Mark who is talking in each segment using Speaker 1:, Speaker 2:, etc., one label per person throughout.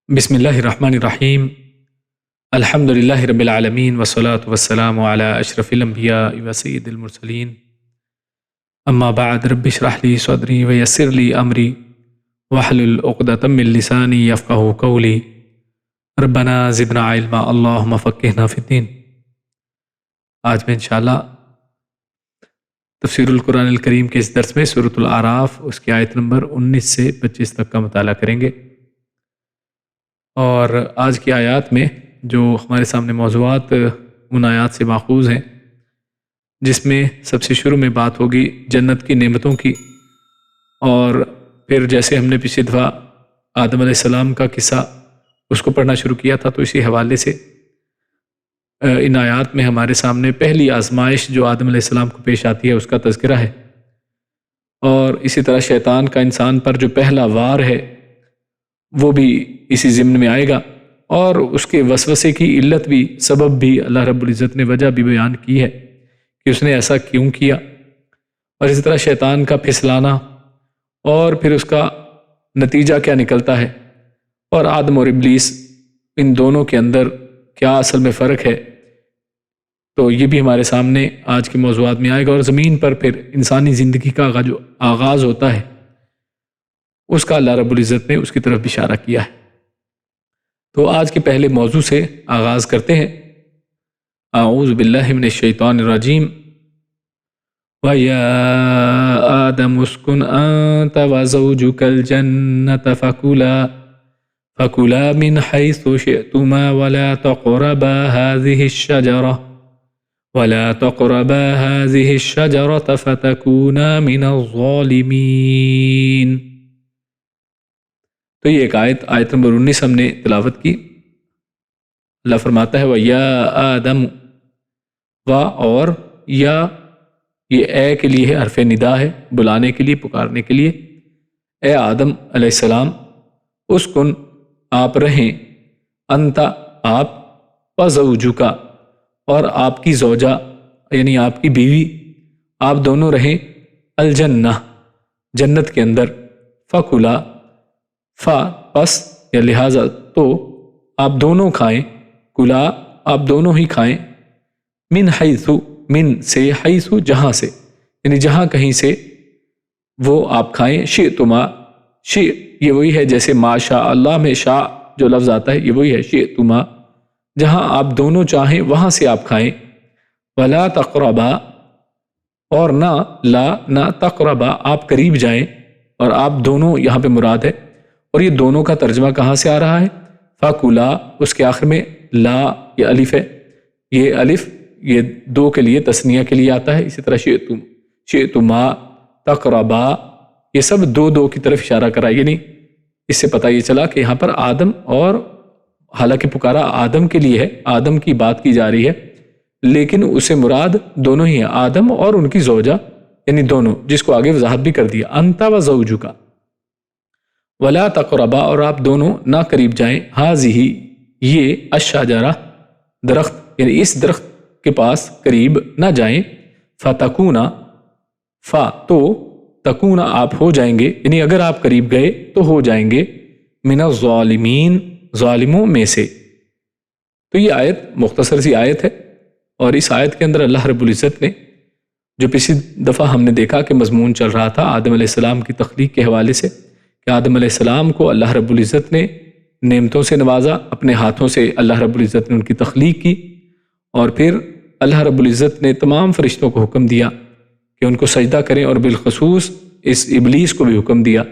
Speaker 1: بسم اللہ الرحمن الرحیم الحمد للہ رب العالمین والصلاة والسلام علی اشرف الانبیاء و سید المرسلین اما بعد رب اشرح لی صدری ویسر لی امری واحلل عقدۃ من لسانی یفقہوا قولی ربنا زدنا علما اللہم فقہنا فی الدین۔ آج میں انشاءاللہ تفسیر القرآن الکریم کے اس درس میں سورۃ الاعراف اس کی آیت نمبر 19 سے 25 تک کا مطالعہ کریں گے، اور آج کی آیات میں جو ہمارے سامنے موضوعات ان آیات سے ماخوذ ہیں، جس میں سب سے شروع میں بات ہوگی جنت کی نعمتوں کی، اور پھر جیسے ہم نے پچھلی دفعہ آدم علیہ السلام کا قصہ اس کو پڑھنا شروع کیا تھا، تو اسی حوالے سے ان آیات میں ہمارے سامنے پہلی آزمائش جو آدم علیہ السلام کو پیش آتی ہے اس کا تذکرہ ہے، اور اسی طرح شیطان کا انسان پر جو پہلا وار ہے وہ بھی اسی ضمن میں آئے گا، اور اس کے وسوسے کی علت بھی، سبب بھی اللہ رب العزت نے وجہ بھی بیان کی ہے کہ اس نے ایسا کیوں کیا، اور اسی طرح شیطان کا پھسلانا اور پھر اس کا نتیجہ کیا نکلتا ہے، اور آدم اور ابلیس ان دونوں کے اندر کیا اصل میں فرق ہے، تو یہ بھی ہمارے سامنے آج کے موضوعات میں آئے گا، اور زمین پر پھر انسانی زندگی کا جو آغاز ہوتا ہے اس کا اللہ رب العزت نے اس کی طرف اشارہ کیا ہے۔ تو آج کے پہلے موضوع سے آغاز کرتے ہیں۔ اعوذ باللہ من الشیطان الرجیم۔ وَيَا آدَمُ اسْكُنْ أَنْتَ وَزَوْجُكَ الْجَنَّةَ فَكُلَا مِنْ حَيْثُ شِئْتُمَا وَلَا تَقْرَبَا هَٰذِهِ الشَّجَرَةَ فَتَكُونَا مِنَ الظَّالِمِينَ۔ تو یہ ایک آیت نمبر 19 ہم نے تلاوت کی۔ اللہ فرماتا ہے وَيَا آدَمُ، وا اور یا یہ اے کے لیے ہے، حرف ندا ہے، بلانے کے لیے، پکارنے کے لیے۔ اے آدم علیہ السلام، اسکن آپ رہیں، انت آپ، وزوجکا اور آپ کی زوجہ یعنی آپ کی بیوی، آپ دونوں رہیں، الجنہ جنت کے اندر، فکلا فا پس یا لہٰذا تو آپ دونوں کھائیں، کلا آپ دونوں ہی کھائیں، من حیث من سے، حیث جہاں سے، یعنی جہاں کہیں سے وہ آپ کھائیں، شئتما شئ یہ وہی ہے جیسے ما شاء اللہ میں شاء جو لفظ آتا ہے یہ وہی ہے، شئتما جہاں آپ دونوں چاہیں وہاں سے آپ کھائیں، ولا تقربا اور نہ تقربا آپ قریب جائیں، اور آپ دونوں یہاں پہ مراد ہے، اور یہ دونوں کا ترجمہ کہاں سے آ رہا ہے؟ فَكُلَا اس کے آخر میں لا یہ الف ہے، یہ الف یہ دو کے لیے تثنیہ کے لیے آتا ہے، اسی طرح شئتما تقربا یہ سب دو کی طرف اشارہ کرا، یعنی اس سے پتہ یہ چلا کہ یہاں پر آدم، اور حالانکہ پکارا آدم کے لیے ہے، آدم کی بات کی جا رہی ہے، لیکن اسے مراد دونوں ہی ہیں، آدم اور ان کی زوجہ یعنی دونوں، جس کو آگے وضاحت بھی کر دیا، انت و زوجکا ولا تقربا اور آپ دونوں نہ قریب جائیں، ہذہ یہ الشجرہ درخت یعنی اس درخت کے پاس قریب نہ جائیں، فتکونا فا تو تکونا آپ ہو جائیں گے، یعنی اگر آپ قریب گئے تو ہو جائیں گے، من الظالمین ظالموں میں سے۔ تو یہ آیت مختصر سی آیت ہے، اور اس آیت کے اندر اللہ رب العزت نے جو پچھلی دفعہ ہم نے دیکھا کہ مضمون چل رہا تھا آدم علیہ السلام کی تخلیق کے حوالے سے، کہ آدم علیہ السلام کو اللہ رب العزت نے نعمتوں سے نوازا، اپنے ہاتھوں سے اللہ رب العزت نے ان کی تخلیق کی، اور پھر اللہ رب العزت نے تمام فرشتوں کو حکم دیا کہ ان کو سجدہ کریں، اور بالخصوص اس ابلیس کو بھی حکم دیا،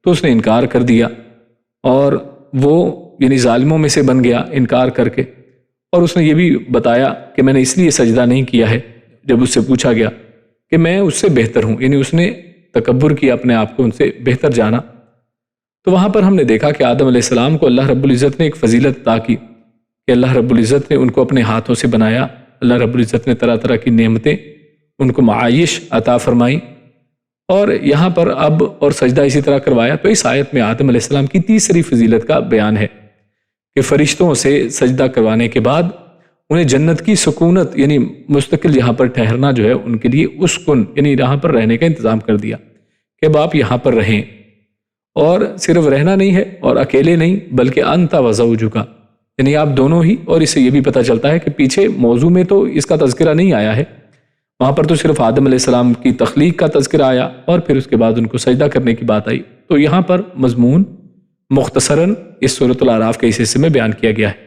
Speaker 1: تو اس نے انکار کر دیا، اور وہ یعنی ظالموں میں سے بن گیا انکار کر کے، اور اس نے یہ بھی بتایا کہ میں نے اس لیے سجدہ نہیں کیا ہے، جب اس سے پوچھا گیا کہ میں اس سے بہتر ہوں، یعنی اس نے تکبر کیا، اپنے آپ کو ان سے بہتر جانا۔ تو وہاں پر ہم نے دیکھا کہ آدم علیہ السلام کو اللہ رب العزت نے ایک فضیلت عطا کی کہ اللہ رب العزت نے ان کو اپنے ہاتھوں سے بنایا، اللہ رب العزت نے طرح طرح کی نعمتیں ان کو معائش عطا فرمائیں، اور یہاں پر اب اور سجدہ اسی طرح کروایا۔ تو اس آیت میں آدم علیہ السلام کی تیسری فضیلت کا بیان ہے کہ فرشتوں سے سجدہ کروانے کے بعد انہیں جنت کی سکونت یعنی مستقل یہاں پر ٹھہرنا جو ہے ان کے لیے اسکن یعنی یہاں پر رہنے کا انتظام کر دیا کہ اب آپ یہاں پر رہیں، اور صرف رہنا نہیں ہے اور اکیلے نہیں بلکہ انت و زوجک، یعنی آپ دونوں ہی. اور اس سے یہ بھی پتہ چلتا ہے کہ پیچھے موضوع میں تو اس کا تذکرہ نہیں آیا ہے، وہاں پر تو صرف آدم علیہ السلام کی تخلیق کا تذکرہ آیا اور پھر اس کے بعد ان کو سجدہ کرنے کی بات آئی. تو یہاں پر مضمون مختصراً اس سورۃ الاعراف کے اس حصے میں بیان کیا گیا ہے،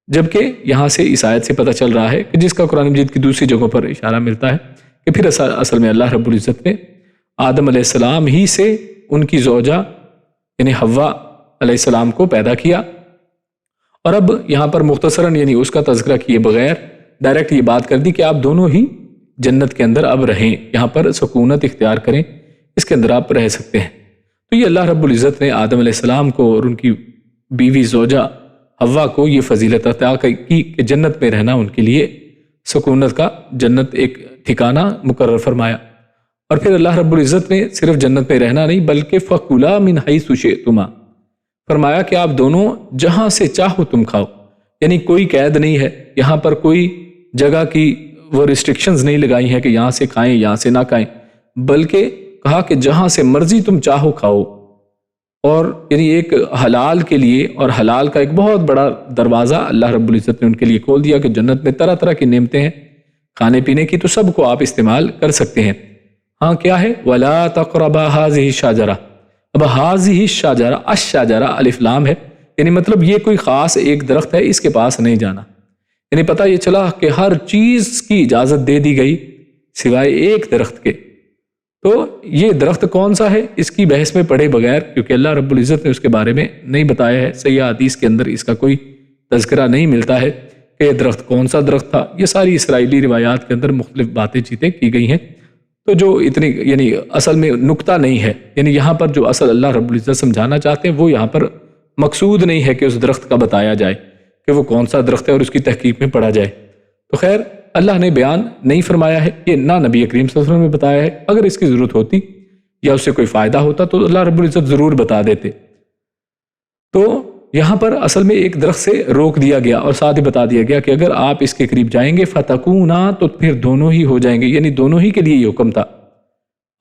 Speaker 1: جبکہ یہاں سے اس آیت سے پتہ چل رہا ہے کہ جس کا قرآن مجید کی دوسری جگہوں پر اشارہ ملتا ہے کہ پھر اصل میں اللہ رب العزت نے آدم علیہ السلام ہی سے ان کی زوجہ یعنی حوا علیہ السلام کو پیدا کیا. اور اب یہاں پر مختصراً یعنی اس کا تذکرہ کیے بغیر ڈائریکٹ یہ بات کر دی کہ آپ دونوں ہی جنت کے اندر اب رہیں، یہاں پر سکونت اختیار کریں، اس کے اندر آپ رہ سکتے ہیں. تو یہ اللہ رب العزت نے آدم علیہ السلام کو اور ان کی بیوی زوجہ حوا کو یہ فضیلت عطا کی کہ جنت میں رہنا ان کے لیے سکونت کا جنت ایک ٹھکانہ مقرر فرمایا. اور پھر اللہ رب العزت نے صرف جنت میں رہنا نہیں بلکہ فَكُلَا مِنْ حَيْثُ شِئْتُمَا فرمایا کہ آپ دونوں جہاں سے چاہو تم کھاؤ، یعنی کوئی قید نہیں ہے یہاں پر، کوئی جگہ کی وہ ریسٹرکشنز نہیں لگائی ہیں کہ یہاں سے کھائیں یہاں سے نہ کھائیں، بلکہ کہا کہ جہاں سے مرضی تم چاہو کھاؤ. اور یعنی ایک حلال کے لیے، اور حلال کا ایک بہت بڑا دروازہ اللہ رب العزت نے ان کے لیے کھول دیا کہ جنت میں طرح طرح کی نعمتیں ہیں کھانے پینے کی، تو سب کو آپ استعمال کر سکتے ہیں. ہاں کیا ہے وَلَا تَقْرَبَا هَٰذِهِ الشَّجَرَةَ، اب هَٰذِهِ الشَّجَرَةَ الشَّجَرَةَ الف لام ہے، یعنی مطلب یہ کوئی خاص ایک درخت ہے اس کے پاس نہیں جانا. یعنی پتہ یہ چلا کہ ہر چیز کی اجازت دے دی گئی سوائے ایک درخت کے. تو یہ درخت کون سا ہے اس کی بحث میں پڑے بغیر، کیونکہ اللہ رب العزت نے اس کے بارے میں نہیں بتایا ہے، صحیح حدیث کے اندر اس کا کوئی تذکرہ نہیں ملتا ہے کہ یہ درخت کون سا درخت تھا. یہ ساری اسرائیلی روایات کے اندر مختلف باتیں چیتیں کی گئی ہیں، تو جو اتنی یعنی اصل میں نکتہ نہیں ہے، یعنی یہاں پر جو اصل اللہ رب العزت سمجھانا چاہتے ہیں وہ یہاں پر مقصود نہیں ہے کہ اس درخت کا بتایا جائے کہ وہ کون سا درخت ہے اور اس کی تحقیق میں پڑھا جائے. تو خیر اللہ نے بیان نہیں فرمایا ہے، یہ نہ نبی کریم صلی اللہ علیہ وسلم نے بتایا ہے. اگر اس کی ضرورت ہوتی یا اس سے کوئی فائدہ ہوتا تو اللہ رب العزت ضرور بتا دیتے. تو یہاں پر اصل میں ایک درخت سے روک دیا گیا اور ساتھ ہی بتا دیا گیا کہ اگر آپ اس کے قریب جائیں گے فَتَكُونَا تو پھر دونوں ہی ہو جائیں گے، یعنی دونوں ہی کے لیے یہ حکم تھا،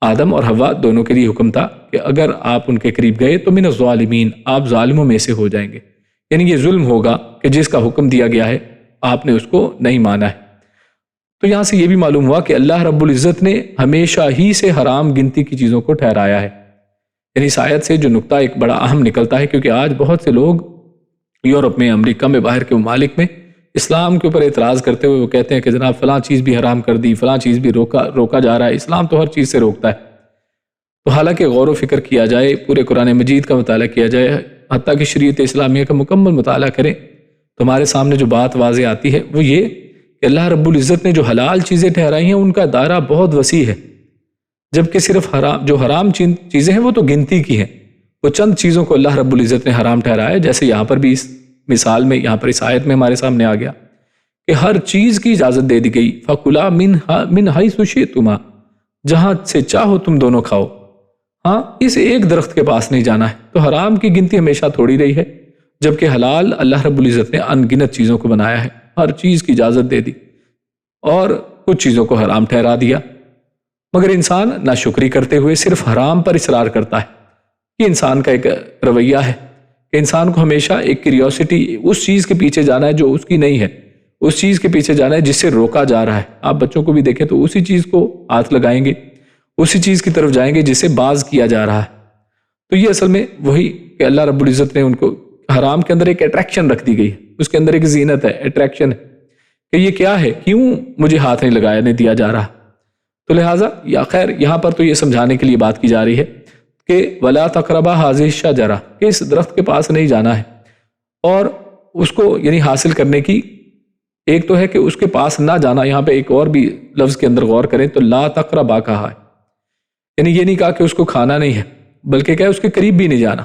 Speaker 1: آدم اور حوا دونوں کے لیے حکم تھا کہ اگر آپ ان کے قریب گئے تو من الظالمین آپ ظالموں میں سے ہو جائیں گے. یعنی یہ ظلم ہوگا کہ جس کا حکم دیا گیا ہے آپ نے اس کو نہیں مانا ہے. تو یہاں سے یہ بھی معلوم ہوا کہ اللہ رب العزت نے ہمیشہ ہی سے حرام گنتی کی چیزوں کو ٹھہرایا ہے. یعنی اس آیت سے جو نقطہ ایک بڑا اہم نکلتا ہے، کیونکہ آج بہت سے لوگ یورپ میں، امریکہ میں، باہر کے ممالک میں اسلام کے اوپر اعتراض کرتے ہوئے وہ کہتے ہیں کہ جناب فلاں چیز بھی حرام کر دی، فلاں چیز بھی روکا جا رہا ہے، اسلام تو ہر چیز سے روکتا ہے. تو حالانکہ غور و فکر کیا جائے، پورے قرآن مجید کا مطالعہ کیا جائے، حتیٰ کہ شریعت اسلامیہ کا مکمل مطالعہ کریں تو ہمارے سامنے جو بات واضح آتی ہے وہ یہ کہ اللہ رب العزت نے جو حلال چیزیں ٹھہرائی ہیں ان کا دائرہ بہت وسیع ہے، جبکہ صرف جو حرام چیزیں ہیں وہ تو گنتی کی ہیں. وہ چند چیزوں کو اللہ رب العزت نے حرام ٹھہرایا ہے، جیسے یہاں پر بھی اس مثال میں، یہاں پر اس آیت میں ہمارے سامنے آ گیا کہ ہر چیز کی اجازت دے دی گئی. فَكُلَا مِنْ حَيْثُ شِئْتُمَا جہاں سے چاہو تم دونوں کھاؤ. ہاں اس ایک درخت کے پاس نہیں جانا ہے. تو حرام کی گنتی ہمیشہ تھوڑی رہی ہے، جبکہ حلال اللہ رب العزت نے ان گنت چیزوں کو بنایا ہے، ہر چیز کی اجازت دے دی اور کچھ چیزوں کو حرام ٹھہرا دیا. مگر انسان ناشکری کرتے ہوئے صرف حرام پر اصرار کرتا ہے. یہ انسان کا ایک رویہ ہے کہ انسان کو ہمیشہ ایک کیوریوسٹی، اس چیز کے پیچھے جانا ہے جو اس کی نہیں ہے، اس چیز کے پیچھے جانا ہے جس سے روکا جا رہا ہے. آپ بچوں کو بھی دیکھیں تو اسی چیز کو ہاتھ لگائیں گے، اسی چیز کی طرف جائیں گے جس سے باز کیا جا رہا ہے. تو یہ اصل میں وہی کہ اللہ رب العزت نے ان کو حرام کے اندر ایک اٹریکشن رکھ دی گئی ہے، اس کے اندر ایک زینت ہے، اٹریکشن ہے کہ یہ کیا ہے، کیوں مجھے ہاتھ نہیں لگایا نہیں دیا جا رہا. تو لہٰذا یا خیر یہاں پر تو یہ سمجھانے کے لیے بات کی جا رہی ہے کہ وَلَا تَقْرَبَا هَٰذِهِ الشَّجَرَةَ کہ اس درخت کے پاس نہیں جانا ہے. اور اس کو یعنی حاصل کرنے کی ایک تو ہے کہ اس کے پاس نہ جانا، یہاں پہ ایک اور بھی لفظ کے اندر غور کریں تو لا تقربا کہا ہے، یعنی یہ نہیں کہا کہ اس کو کھانا نہیں ہے، بلکہ کیا اس کے قریب بھی نہیں جانا،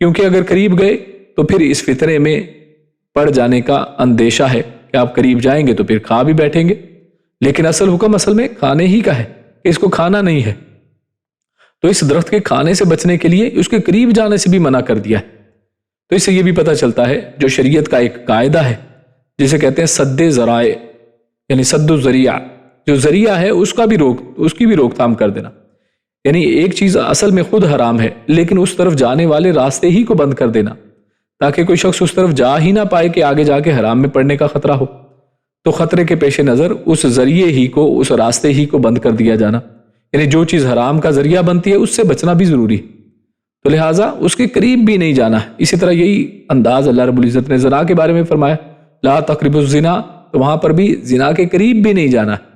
Speaker 1: کیونکہ اگر قریب گئے تو پھر اس فطرے میں پڑ جانے کا اندیشہ ہے کہ آپ قریب جائیں گے تو پھر کھا بھی بیٹھیں گے. لیکن اصل حکم اصل میں کھانے ہی کا ہے کہ اس کو کھانا نہیں ہے. تو اس درخت کے کھانے سے بچنے کے لیے اس کے قریب جانے سے بھی منع کر دیا ہے. تو اس سے یہ بھی پتہ چلتا ہے جو شریعت کا ایک قاعدہ ہے جسے کہتے ہیں سد ذرائع، یعنی سد الذریعہ، جو ذریعہ ہے اس کی بھی روک تھام کر دینا. یعنی ایک چیز اصل میں خود حرام ہے لیکن اس طرف جانے والے راستے ہی کو بند کر دینا تاکہ کوئی شخص اس طرف جا ہی نہ پائے کہ آگے جا کے حرام میں پڑنے کا خطرہ ہو، تو خطرے کے پیش نظر اس ذریعے ہی کو، اس راستے ہی کو بند کر دیا جانا، یعنی جو چیز حرام کا ذریعہ بنتی ہے اس سے بچنا بھی ضروری ہے، تو لہٰذا اس کے قریب بھی نہیں جانا ہے۔ اسی طرح یہی انداز اللہ رب العزت نے زنا کے بارے میں فرمایا، لا تقربوا الزنا، تو وہاں پر بھی زنا کے قریب بھی نہیں جانا ہے۔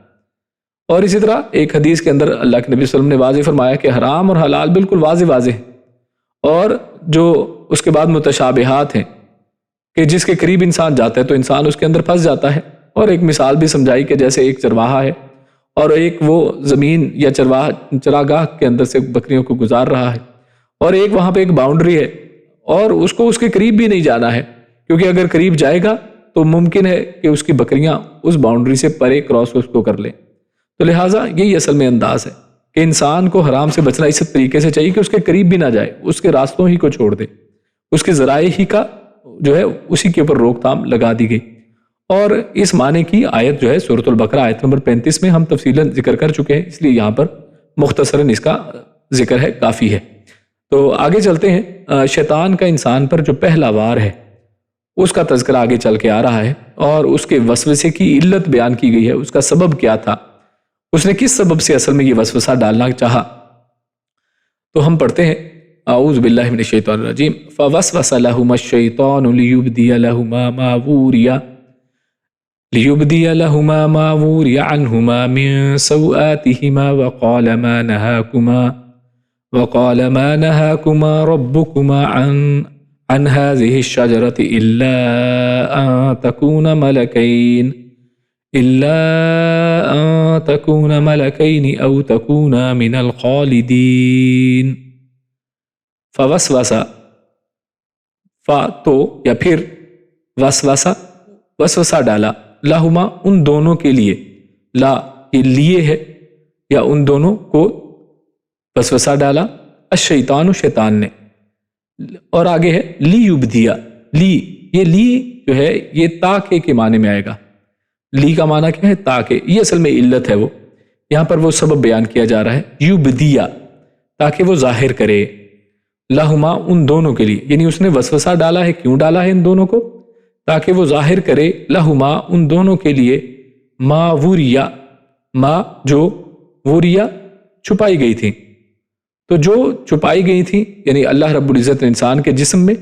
Speaker 1: اور اسی طرح ایک حدیث کے اندر اللہ کے نبی صلی اللہ علیہ وسلم نے واضح فرمایا کہ حرام اور حلال بالکل واضح واضح ہیں، اور جو اس کے بعد متشابہات ہیں کہ جس کے قریب انسان جاتا ہے تو انسان اس کے اندر پھنس جاتا ہے۔ اور ایک مثال بھی سمجھائی کہ جیسے ایک چرواہا ہے اور ایک وہ زمین یا چراگاہ کے اندر سے بکریوں کو گزار رہا ہے، اور ایک وہاں پہ ایک باؤنڈری ہے اور اس کو اس کے قریب بھی نہیں جانا ہے، کیونکہ اگر قریب جائے گا تو ممکن ہے کہ اس کی بکریاں اس باؤنڈری سے پرے کراس اس کو کر لیں۔ تو لہٰذا یہی اصل میں انداز ہے کہ انسان کو حرام سے بچنا اس طریقے سے چاہیے کہ اس کے قریب بھی نہ جائے، اس کے راستوں ہی کو چھوڑ دے، اس کے ذرائع ہی کا جو ہے اسی کے اوپر روک تھام لگا دی گئی۔ اور اس معنی کی آیت جو ہے سورۃ البقرہ آیت نمبر 35 میں ہم تفصیلاً ذکر کر چکے ہیں، اس لیے یہاں پر مختصراً اس کا ذکر ہے، کافی ہے۔ تو آگے چلتے ہیں۔ شیطان کا انسان پر جو پہلا وار ہے اس کا تذکرہ آگے چل کے آ رہا ہے، اور اس کے وسوسے کی علت بیان کی گئی ہے، اس کا سبب کیا تھا، اس نے کس سبب سے اصل میں یہ وسوسہ ڈالنا چاہا۔ تو ہم پڑھتے ہیں اعوذ باللہ من الشیطان الرجیم، فوسوس لہما الشیطان لیبدی لہما ما وری عنہما من سوآتہما وقال ما نهاكما ربكما عن هذه الشجرة إلا أن تكون ملكين أو تكونا من الخالدين۔ فوسوسا، تو یا پھر وسوسہ ڈالا، لہما ان دونوں کے لیے، لا یہ لیے ہے یا ان دونوں کو وسوسہ ڈالا، الشیطان شیطان نے، اور آگے ہے لیبدیا، یہ لی جو ہے یہ تاکہ کے معنی میں آئے گا۔ لی کا معنی کیا ہے؟ تاکہ، یہ اصل میں علت ہے، وہ یہاں پر وہ سبب بیان کیا جا رہا ہے، یبدیا، تاکہ وہ ظاہر کرے، لہما ان دونوں کے لیے، یعنی اس نے وسوسہ ڈالا ہے، کیوں ڈالا ہے ان دونوں کو؟ تاکہ وہ ظاہر کرے، لہما ان دونوں کے لیے، ما وریا، ما جو وریا چھپائی گئی تھی، تو جو چھپائی گئی تھی یعنی اللہ رب العزت نے انسان کے جسم میں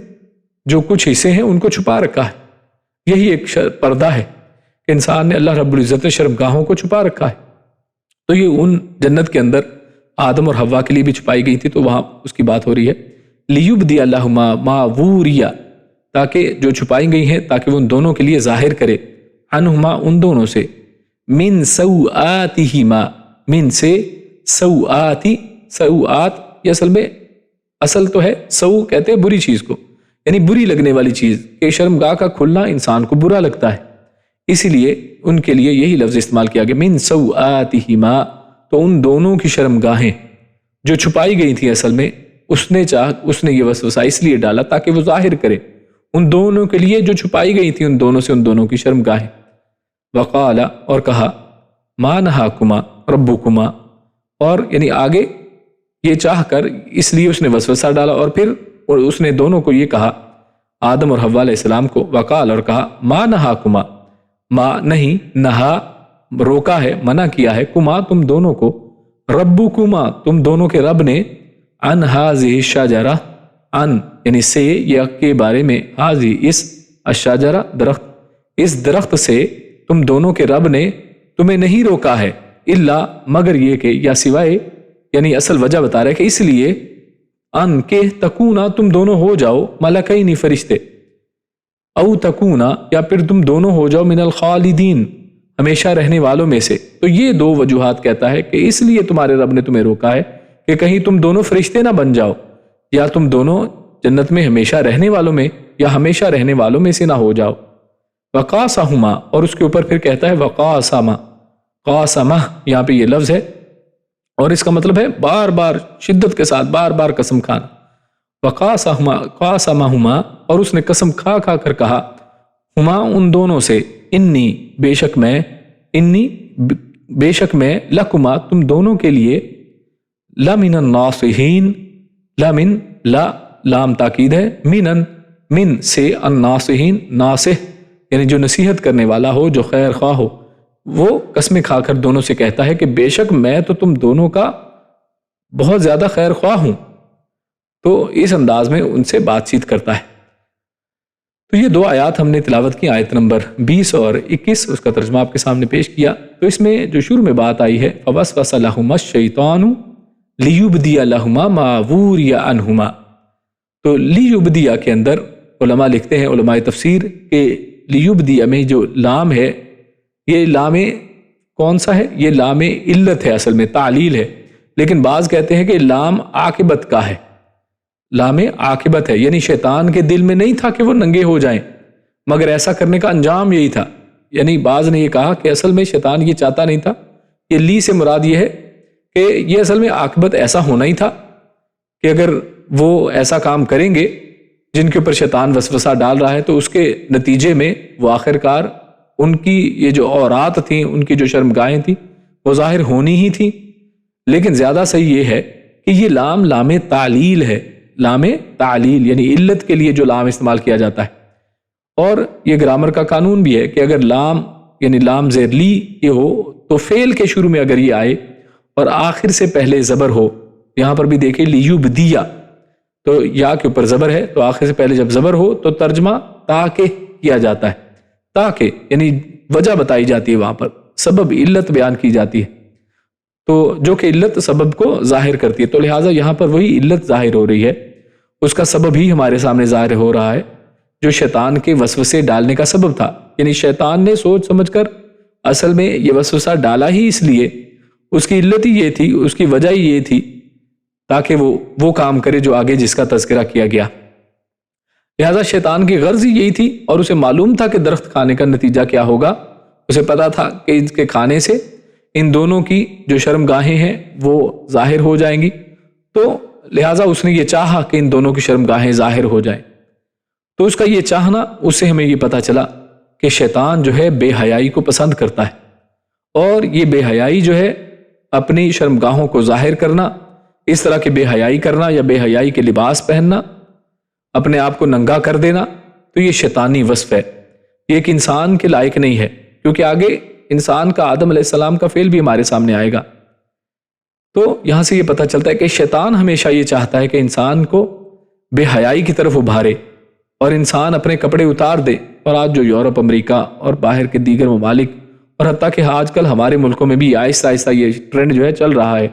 Speaker 1: جو کچھ حصے ہیں ان کو چھپا رکھا ہے، یہی ایک پردہ ہے کہ انسان نے اللہ رب العزت نے شرمگاہوں کو چھپا رکھا ہے، تو یہ ان جنت کے اندر آدم اور حوا کے لیے بھی چھپائی گئی تھی، تو وہاں اس کی بات ہو رہی ہے، لیبدی لہما ما وریا، تاکہ جو چھپائی گئی ہیں تاکہ وہ ان دونوں کے لیے ظاہر کرے، عنہما ان دونوں سے، من سوآتہما، من سے سوآتی، سوآت یہ اصل تو ہے سو کہتے ہیں بری چیز کو، یعنی بری لگنے والی چیز، کہ شرمگاہ کا کھلنا انسان کو برا لگتا ہے، اسی لیے ان کے لیے یہی لفظ استعمال کیا گیا، من سوآتہما، تو ان دونوں کی شرمگاہیں جو چھپائی گئی تھیں اصل میں اس نے یہ وسوسہ اس لیے ڈالا تاکہ وہ ظاہر کرے ان دونوں کے لیے جو چھپائی گئی تھی ان دونوں سے، ان دونوں کی شرمگاہیں۔ وقال، اور کہا، ما نہاکما ربکما، اور یعنی آگے یہ چاہ کر اس لیے اس نے وسوسہ ڈالا، اور پھر اس نے دونوں کو یہ کہا، آدم اور حوا علیہ السلام کو، وقال، اور کہا، ما نہاکما، ما نہیں، نہا روکا ہے، منع کیا ہے، کما تم دونوں کو، ربکما تم دونوں کے رب نے، عن ہذہ الشجرہ، ان یعنی سے یا کے بارے میں، حاضی اس، الشجرہ درخت، اس درخت سے تم دونوں کے رب نے تمہیں نہیں روکا ہے، الا مگر یہ کہ، یا سوائے، یعنی اصل وجہ بتا رہا ہے کہ اس لیے، ان کے تکونا تم دونوں ہو جاؤ، ملکین فرشتے، او تکونا یا پھر تم دونوں ہو جاؤ، من الخالدین ہمیشہ رہنے والوں میں سے۔ تو یہ دو وجوہات کہتا ہے کہ اس لیے تمہارے رب نے تمہیں روکا ہے کہ کہیں تم دونوں فرشتے نہ بن جاؤ، یا تم دونوں جنت میں ہمیشہ رہنے والوں میں یا ہمیشہ رہنے والوں میں سے نہ ہو جاؤ۔ وقاسہما، اور اس کے اوپر پھر کہتا ہے وقاسما، قاسمہ یہاں پہ یہ لفظ ہے اور اس کا مطلب ہے بار بار شدت کے ساتھ بار بار قسم کھانا۔ وقاسہما، قاسمہما، اور اس نے قسم کھا کھا کر کہا، ہما ان دونوں سے، انی بے شک میں، انی بے شک میں، لکما تم دونوں کے لیے، لمن الناصحین، لمن لا لام تاکید ہے، من سے الناصحین، ناصح یعنی جو نصیحت کرنے والا ہو، جو خیر خواہ ہو، وہ قسمیں کھا کر دونوں سے کہتا ہے کہ بے شک میں تو تم دونوں کا بہت زیادہ خیر خواہ ہوں. تو اس انداز میں ان سے بات چیت کرتا ہے. تو یہ دو آیات ہم نے تلاوت کی، آیت نمبر 20 اور 21، اس کا ترجمہ آپ کے سامنے پیش کیا. تو اس میں جو شروع میں بات آئی ہے فوسوس لہما الشیطان لیبدی لہما ما وری عنہما، تو لیبدی کے اندر علماء لکھتے ہیں، علماء تفسیر، کہ لیبدی میں جو لام ہے، یہ لام کون سا ہے؟ یہ لام علت ہے، اصل میں تعلیل ہے، لیکن بعض کہتے ہیں کہ لام عاقبت کا ہے، لام عاقبت ہے، یعنی شیطان کے دل میں نہیں تھا کہ وہ ننگے ہو جائیں، مگر ایسا کرنے کا انجام یہی تھا. یعنی بعض نے یہ کہا کہ اصل میں شیطان یہ چاہتا نہیں تھا. یہ لی سے مراد یہ ہے کہ یہ اصل میں عاقبت ایسا ہونا ہی تھا کہ اگر وہ ایسا کام کریں گے جن کے اوپر شیطان وسوسہ ڈال رہا ہے، تو اس کے نتیجے میں وہ آخرکار ان کی یہ جو عورات تھیں، ان کی جو شرمگاہیں تھیں، وہ ظاہر ہونی ہی تھیں. لیکن زیادہ صحیح یہ ہے کہ یہ لام تعلیل ہے، لام تعلیل یعنی علت کے لیے جو لام استعمال کیا جاتا ہے. اور یہ گرامر کا قانون بھی ہے کہ اگر لام یعنی لام زیر لی یہ ہو تو فعل کے شروع میں اگر یہ آئے اور آخر سے پہلے زبر ہو، یہاں پر بھی دیکھیں لیبدیا، تو یا کے اوپر زبر ہے، تو آخر سے پہلے جب زبر ہو تو ترجمہ تاکہ کیا جاتا ہے، تاکہ یعنی وجہ بتائی جاتی ہے، وہاں پر سبب علت بیان کی جاتی ہے، تو جو کہ علت سبب کو ظاہر کرتی ہے. تو لہٰذا یہاں پر وہی علت ظاہر ہو رہی ہے، اس کا سبب ہی ہمارے سامنے ظاہر ہو رہا ہے جو شیطان کے وسوسے ڈالنے کا سبب تھا. یعنی شیطان نے سوچ سمجھ کر اصل میں یہ وسوسہ ڈالا ہی اس لیے، اس کی علت ہی یہ تھی، اس کی وجہ ہی یہ تھی تاکہ وہ کام کرے جو آگے جس کا تذکرہ کیا گیا. لہذا شیطان کی غرض ہی یہی تھی، اور اسے معلوم تھا کہ درخت کھانے کا نتیجہ کیا ہوگا. اسے پتا تھا کہ اس کے کھانے سے ان دونوں کی جو شرمگاہیں ہیں وہ ظاہر ہو جائیں گی، تو لہٰذا اس نے یہ چاہا کہ ان دونوں کی شرمگاہیں ظاہر ہو جائیں. تو اس کا یہ چاہنا، اس سے ہمیں یہ پتا چلا کہ شیطان جو ہے بے حیائی کو پسند کرتا ہے، اور یہ بے حیائی جو ہے اپنی شرمگاہوں کو ظاہر کرنا، اس طرح کے بے حیائی کرنا یا بے حیائی کے لباس پہننا، اپنے آپ کو ننگا کر دینا، تو یہ شیطانی وصف ہے، یہ ایک انسان کے لائق نہیں ہے، کیونکہ آگے انسان کا آدم علیہ السلام کا فعل بھی ہمارے سامنے آئے گا. تو یہاں سے یہ پتہ چلتا ہے کہ شیطان ہمیشہ یہ چاہتا ہے کہ انسان کو بے حیائی کی طرف ابھارے اور انسان اپنے کپڑے اتار دے. اور آج جو یورپ، امریکہ اور باہر کے دیگر ممالک، اور حتیٰ کہ آج کل ہمارے ملکوں میں بھی آہستہ آہستہ یہ ٹرینڈ جو ہے چل رہا ہے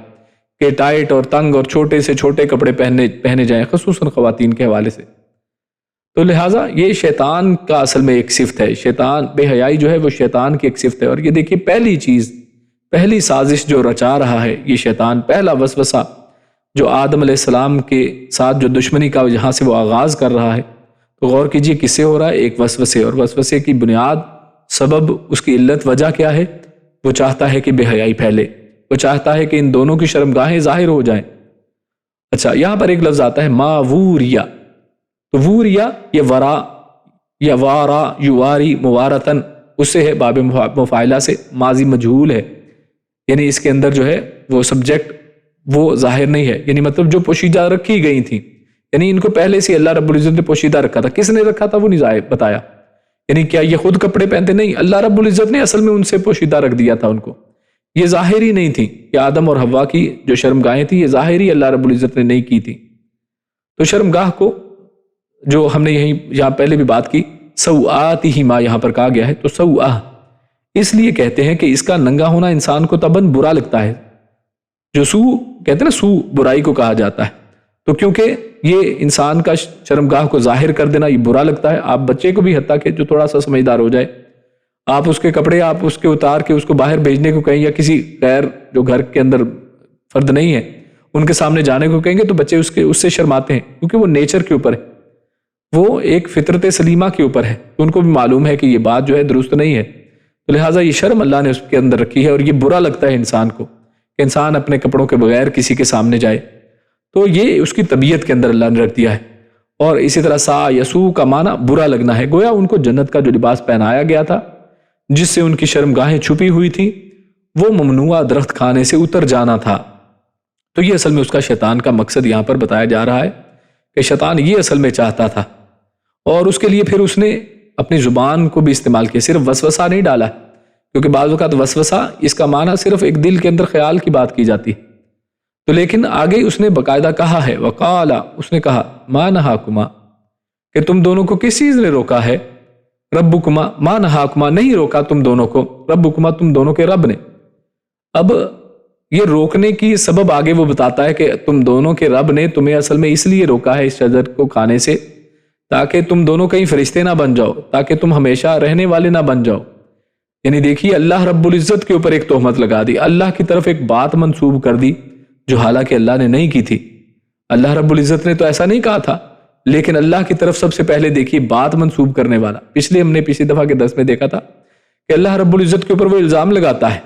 Speaker 1: کہ ٹائٹ اور تنگ اور چھوٹے سے چھوٹے کپڑے پہنے جائیں، خصوصاً خواتین کے حوالے سے. تو لہٰذا یہ شیطان کا اصل میں ایک صفت ہے، شیطان بے حیائی جو ہے وہ شیطان کی ایک صفت ہے. اور یہ دیکھیے پہلی چیز، پہلی سازش جو رچا رہا ہے یہ شیطان، پہلا وسوسہ جو آدم علیہ السلام کے ساتھ جو دشمنی کا جہاں سے وہ آغاز کر رہا ہے، تو غور کیجئے کس سے ہو رہا ہے؟ ایک وسوسے. اور وسوسے کی بنیاد، سبب، اس کی علت، وجہ کیا ہے؟ وہ چاہتا ہے کہ بے حیائی پھیلے، وہ چاہتا ہے کہ ان دونوں کی شرمگاہیں ظاہر ہو جائیں. اچھا، یہاں پر ایک لفظ آتا ہے ما ووریا، تو ووریا یہ ورا یا وارا یواری موارتن، اس سے ہے باب مفاعلہ سے، ماضی مجہول ہے، یعنی اس کے اندر جو ہے وہ سبجیکٹ وہ ظاہر نہیں ہے، یعنی مطلب جو پوشیدہ رکھی گئی تھیں، یعنی ان کو پہلے سے اللہ رب العزت نے پوشیدہ رکھا تھا. کس نے رکھا تھا وہ نہیں بتایا، یعنی کیا یہ خود کپڑے پہنتے؟ نہیں، اللہ رب العزت نے اصل میں ان سے پوشیدہ رکھ دیا تھا ان کو. یہ ظاہر ہی نہیں تھی کہ آدم اور حوا کی جو شرمگاہیں تھیں یہ ظاہر ہی اللہ رب العزت نے نہیں کی تھی. تو شرمگاہ کو جو ہم نے یہاں پہلے بھی بات کی، سوآتہما یہاں پر کہا گیا ہے، تو سوآہ اس لیے کہتے ہیں کہ اس کا ننگا ہونا انسان کو تباً برا لگتا ہے. جو سو کہتے ہیں نا، سو برائی کو کہا جاتا ہے، تو کیونکہ یہ انسان کا شرمگاہ کو ظاہر کر دینا یہ برا لگتا ہے. آپ بچے کو بھی، حتیٰ کہ جو تھوڑا سا سمجھدار ہو جائے، آپ اس کے کپڑے آپ اس کے اتار کے اس کو باہر بھیجنے کو کہیں، یا کسی غیر جو گھر کے اندر فرد نہیں ہے ان کے سامنے جانے کو کہیں گے، تو بچے اس سے شرماتے ہیں، کیونکہ وہ نیچر کے اوپر ہے، وہ ایک فطرت سلیمہ کے اوپر ہے، تو ان کو بھی معلوم ہے کہ یہ بات جو ہے درست نہیں ہے. تو لہٰذا یہ شرم اللہ نے اس کے اندر رکھی ہے، اور یہ برا لگتا ہے انسان کو کہ انسان اپنے کپڑوں کے بغیر کسی کے سامنے جائے، تو یہ اس کی طبیعت کے اندر اللہ نے رکھ دیا ہے. اور اسی طرح سا یسو کا معنی برا لگنا ہے، گویا ان کو جنت کا جو لباس پہنایا گیا تھا جس سے ان کی شرمگاہیں چھپی ہوئی تھی، وہ ممنوعہ درخت کھانے سے اتر جانا تھا. تو یہ اصل میں اس کا شیطان کا مقصد یہاں پر بتایا جا رہا ہے کہ شیطان یہ اصل میں چاہتا تھا، اور اس کے لیے پھر اس نے اپنی زبان کو بھی استعمال کیا، صرف وسوسہ نہیں ڈالا، کیونکہ بعض اوقات وسوسہ اس کا معنی صرف ایک دل کے اندر خیال کی بات کی جاتی ہے، تو لیکن آگے اس نے باقاعدہ کہا ہے، وقال، اس نے کہا، ما نہاکما، کہ تم دونوں کو کس چیز نے روکا ہے، ربکما، ما نہاکما، نہیں روکا تم دونوں کو، ربکما، تم دونوں کے رب نے۔ اب یہ روکنے کی سبب آگے وہ بتاتا ہے کہ تم دونوں کے رب نے تمہیں اصل میں اس لیے روکا ہے اس شجر کو کھانے سے تاکہ تم دونوں کہیں فرشتے نہ بن جاؤ، تاکہ تم ہمیشہ رہنے والے نہ بن جاؤ۔ یعنی دیکھیے اللہ رب العزت کے اوپر ایک تہمت لگا دی، اللہ کی طرف ایک بات منسوب کر دی جو حالانکہ اللہ نے نہیں کی تھی۔ اللہ رب العزت نے تو ایسا نہیں کہا تھا، لیکن اللہ کی طرف سب سے پہلے دیکھیے بات منسوب کرنے والا۔ ہم نے پچھلی دفعہ کے درس میں دیکھا تھا کہ اللہ رب العزت کے اوپر وہ الزام لگاتا ہے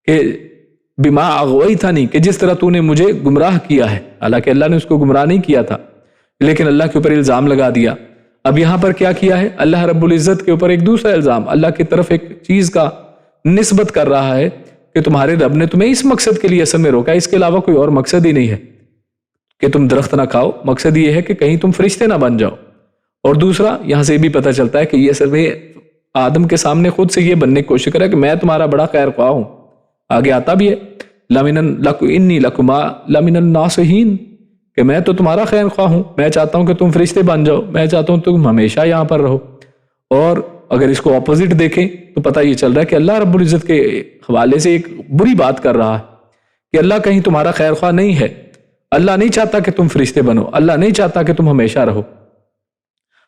Speaker 1: کہ بما اغویتنی، کہ جس طرح تو نے مجھے گمراہ کیا ہے، حالانکہ اللہ نے اس کو گمراہ نہیں کیا تھا، لیکن اللہ کے اوپر الزام لگا دیا۔ اب یہاں پر کیا کیا ہے، اللہ رب العزت کے اوپر ایک دوسرا الزام، اللہ کی طرف ایک چیز کا نسبت کر رہا ہے کہ تمہارے رب نے تمہیں اس مقصد کے لیے اصل میں روکا، اس کے علاوہ کوئی اور مقصد ہی نہیں ہے کہ تم درخت نہ کھاؤ، مقصد یہ ہے کہ کہیں تم فرشتے نہ بن جاؤ۔ اور دوسرا یہاں سے بھی پتہ چلتا ہے کہ یہ اصل میں آدم کے سامنے خود سے یہ بننے کی کوشش کرا کہ میں تمہارا بڑا خیر خواہ ہوں۔ آگے آتا بھی ہے انی لکما لمن الناصحین، کہ میں تو تمہارا خیر خواہ ہوں، میں چاہتا ہوں کہ تم فرشتے بن جاؤ، میں چاہتا ہوں تم ہمیشہ یہاں پر رہو۔ اور اگر اس کو اپوزٹ دیکھیں تو پتہ یہ چل رہا ہے کہ اللہ رب العزت کے حوالے سے ایک بری بات کر رہا ہے کہ اللہ کہیں تمہارا خیر خواہ نہیں ہے، اللہ نہیں چاہتا کہ تم فرشتے بنو، اللہ نہیں چاہتا کہ تم ہمیشہ رہو۔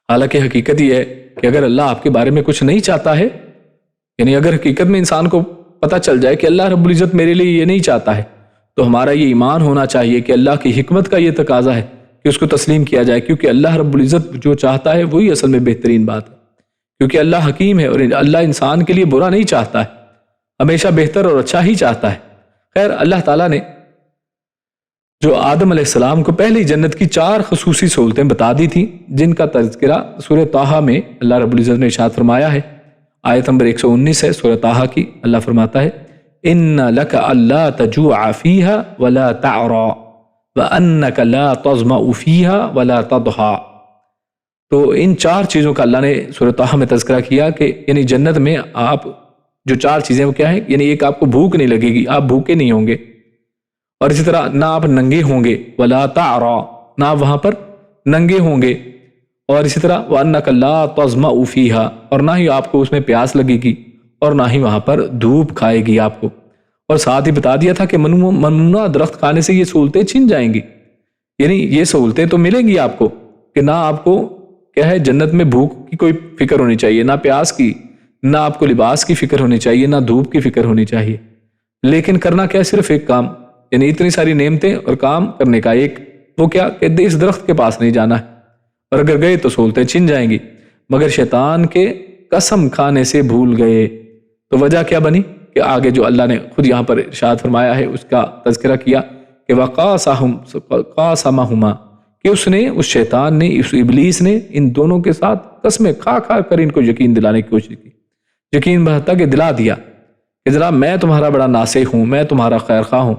Speaker 1: حالانکہ حقیقت یہ ہے کہ اگر اللہ آپ کے بارے میں کچھ نہیں چاہتا ہے، یعنی اگر حقیقت میں انسان کو پتہ چل جائے کہ اللہ رب العزت میرے لیے یہ نہیں چاہتا ہے، تو ہمارا یہ ایمان ہونا چاہیے کہ اللہ کی حکمت کا یہ تقاضا ہے کہ اس کو تسلیم کیا جائے، کیونکہ اللہ رب العزت جو چاہتا ہے وہی اصل میں بہترین بات ہے، کیونکہ اللہ حکیم ہے اور اللہ انسان کے لیے برا نہیں چاہتا ہے، ہمیشہ بہتر اور اچھا ہی چاہتا ہے۔ خیر، اللہ تعالیٰ نے جو آدم علیہ السلام کو پہلی جنت کی 4 خصوصی سہولتیں بتا دی تھیں، جن کا تذکرہ سورہ طٰہٰ میں اللہ رب العزت نے ارشاد فرمایا ہے، آیت نمبر 119 ہے سورہ طٰہٰ کی۔ اللہ فرماتا ہے ان لک الا تجوع فیہا ولا تعرا وانک لا تظمأ فیہا ولا تضحا۔ تو ان 4 چیزوں کا اللہ نے سورہ طٰہٰ میں تذکرہ کیا کہ یعنی جنت میں آپ جو 4 چیزیں وہ کیا ہیں، یعنی ایک آپ کو بھوک نہیں لگے گی، آپ بھوکے نہیں ہوں گے، اور اسی طرح نہ آپ ننگے ہوں گے، ولا تعرا، نہ آپ وہاں پر ننگے ہوں گے، اور اسی طرح وَأَنَّكَ لَا تَظْمَأُ فِيهَا، اور نہ ہی آپ کو اس میں پیاس لگے گی، اور نہ ہی وہاں پر دھوپ کھائے گی آپ کو۔ اور ساتھ ہی بتا دیا تھا کہ ممنوع درخت کھانے سے یہ سہولتیں چھن جائیں گی، یعنی یہ سہولتیں تو ملیں گی آپ کو کہ نہ آپ کو کیا ہے جنت میں بھوک کی کوئی فکر ہونی چاہیے، نہ پیاس کی، نہ آپ کو لباس کی فکر ہونی چاہیے، نہ دھوپ کی فکر ہونی چاہیے، لیکن کرنا کیا، صرف ایک کام، یعنی اتنی ساری نعمتیں اور کام کرنے کا ایک، وہ کیا کہ اس درخت کے پاس نہیں جانا ہے، اور اگر گئے تو سہولتیں چھن جائیں گی۔ مگر شیطان کے قسم کھانے سے بھول گئے، تو وجہ کیا بنی کہ آگے جو اللہ نے خود یہاں پر ارشاد فرمایا ہے اس کا تذکرہ کیا کہ وَقَاسَمَهُمَا، کہ اس شیطان نے، اس ابلیس نے ان دونوں کے ساتھ قسمیں کھا کھا کر ان کو یقین دلانے کی کوشش کی، یقین بہتا کہ دلا دیا کہ جناب میں تمہارا بڑا ناصح ہوں، میں تمہارا خیر خواہ ہوں۔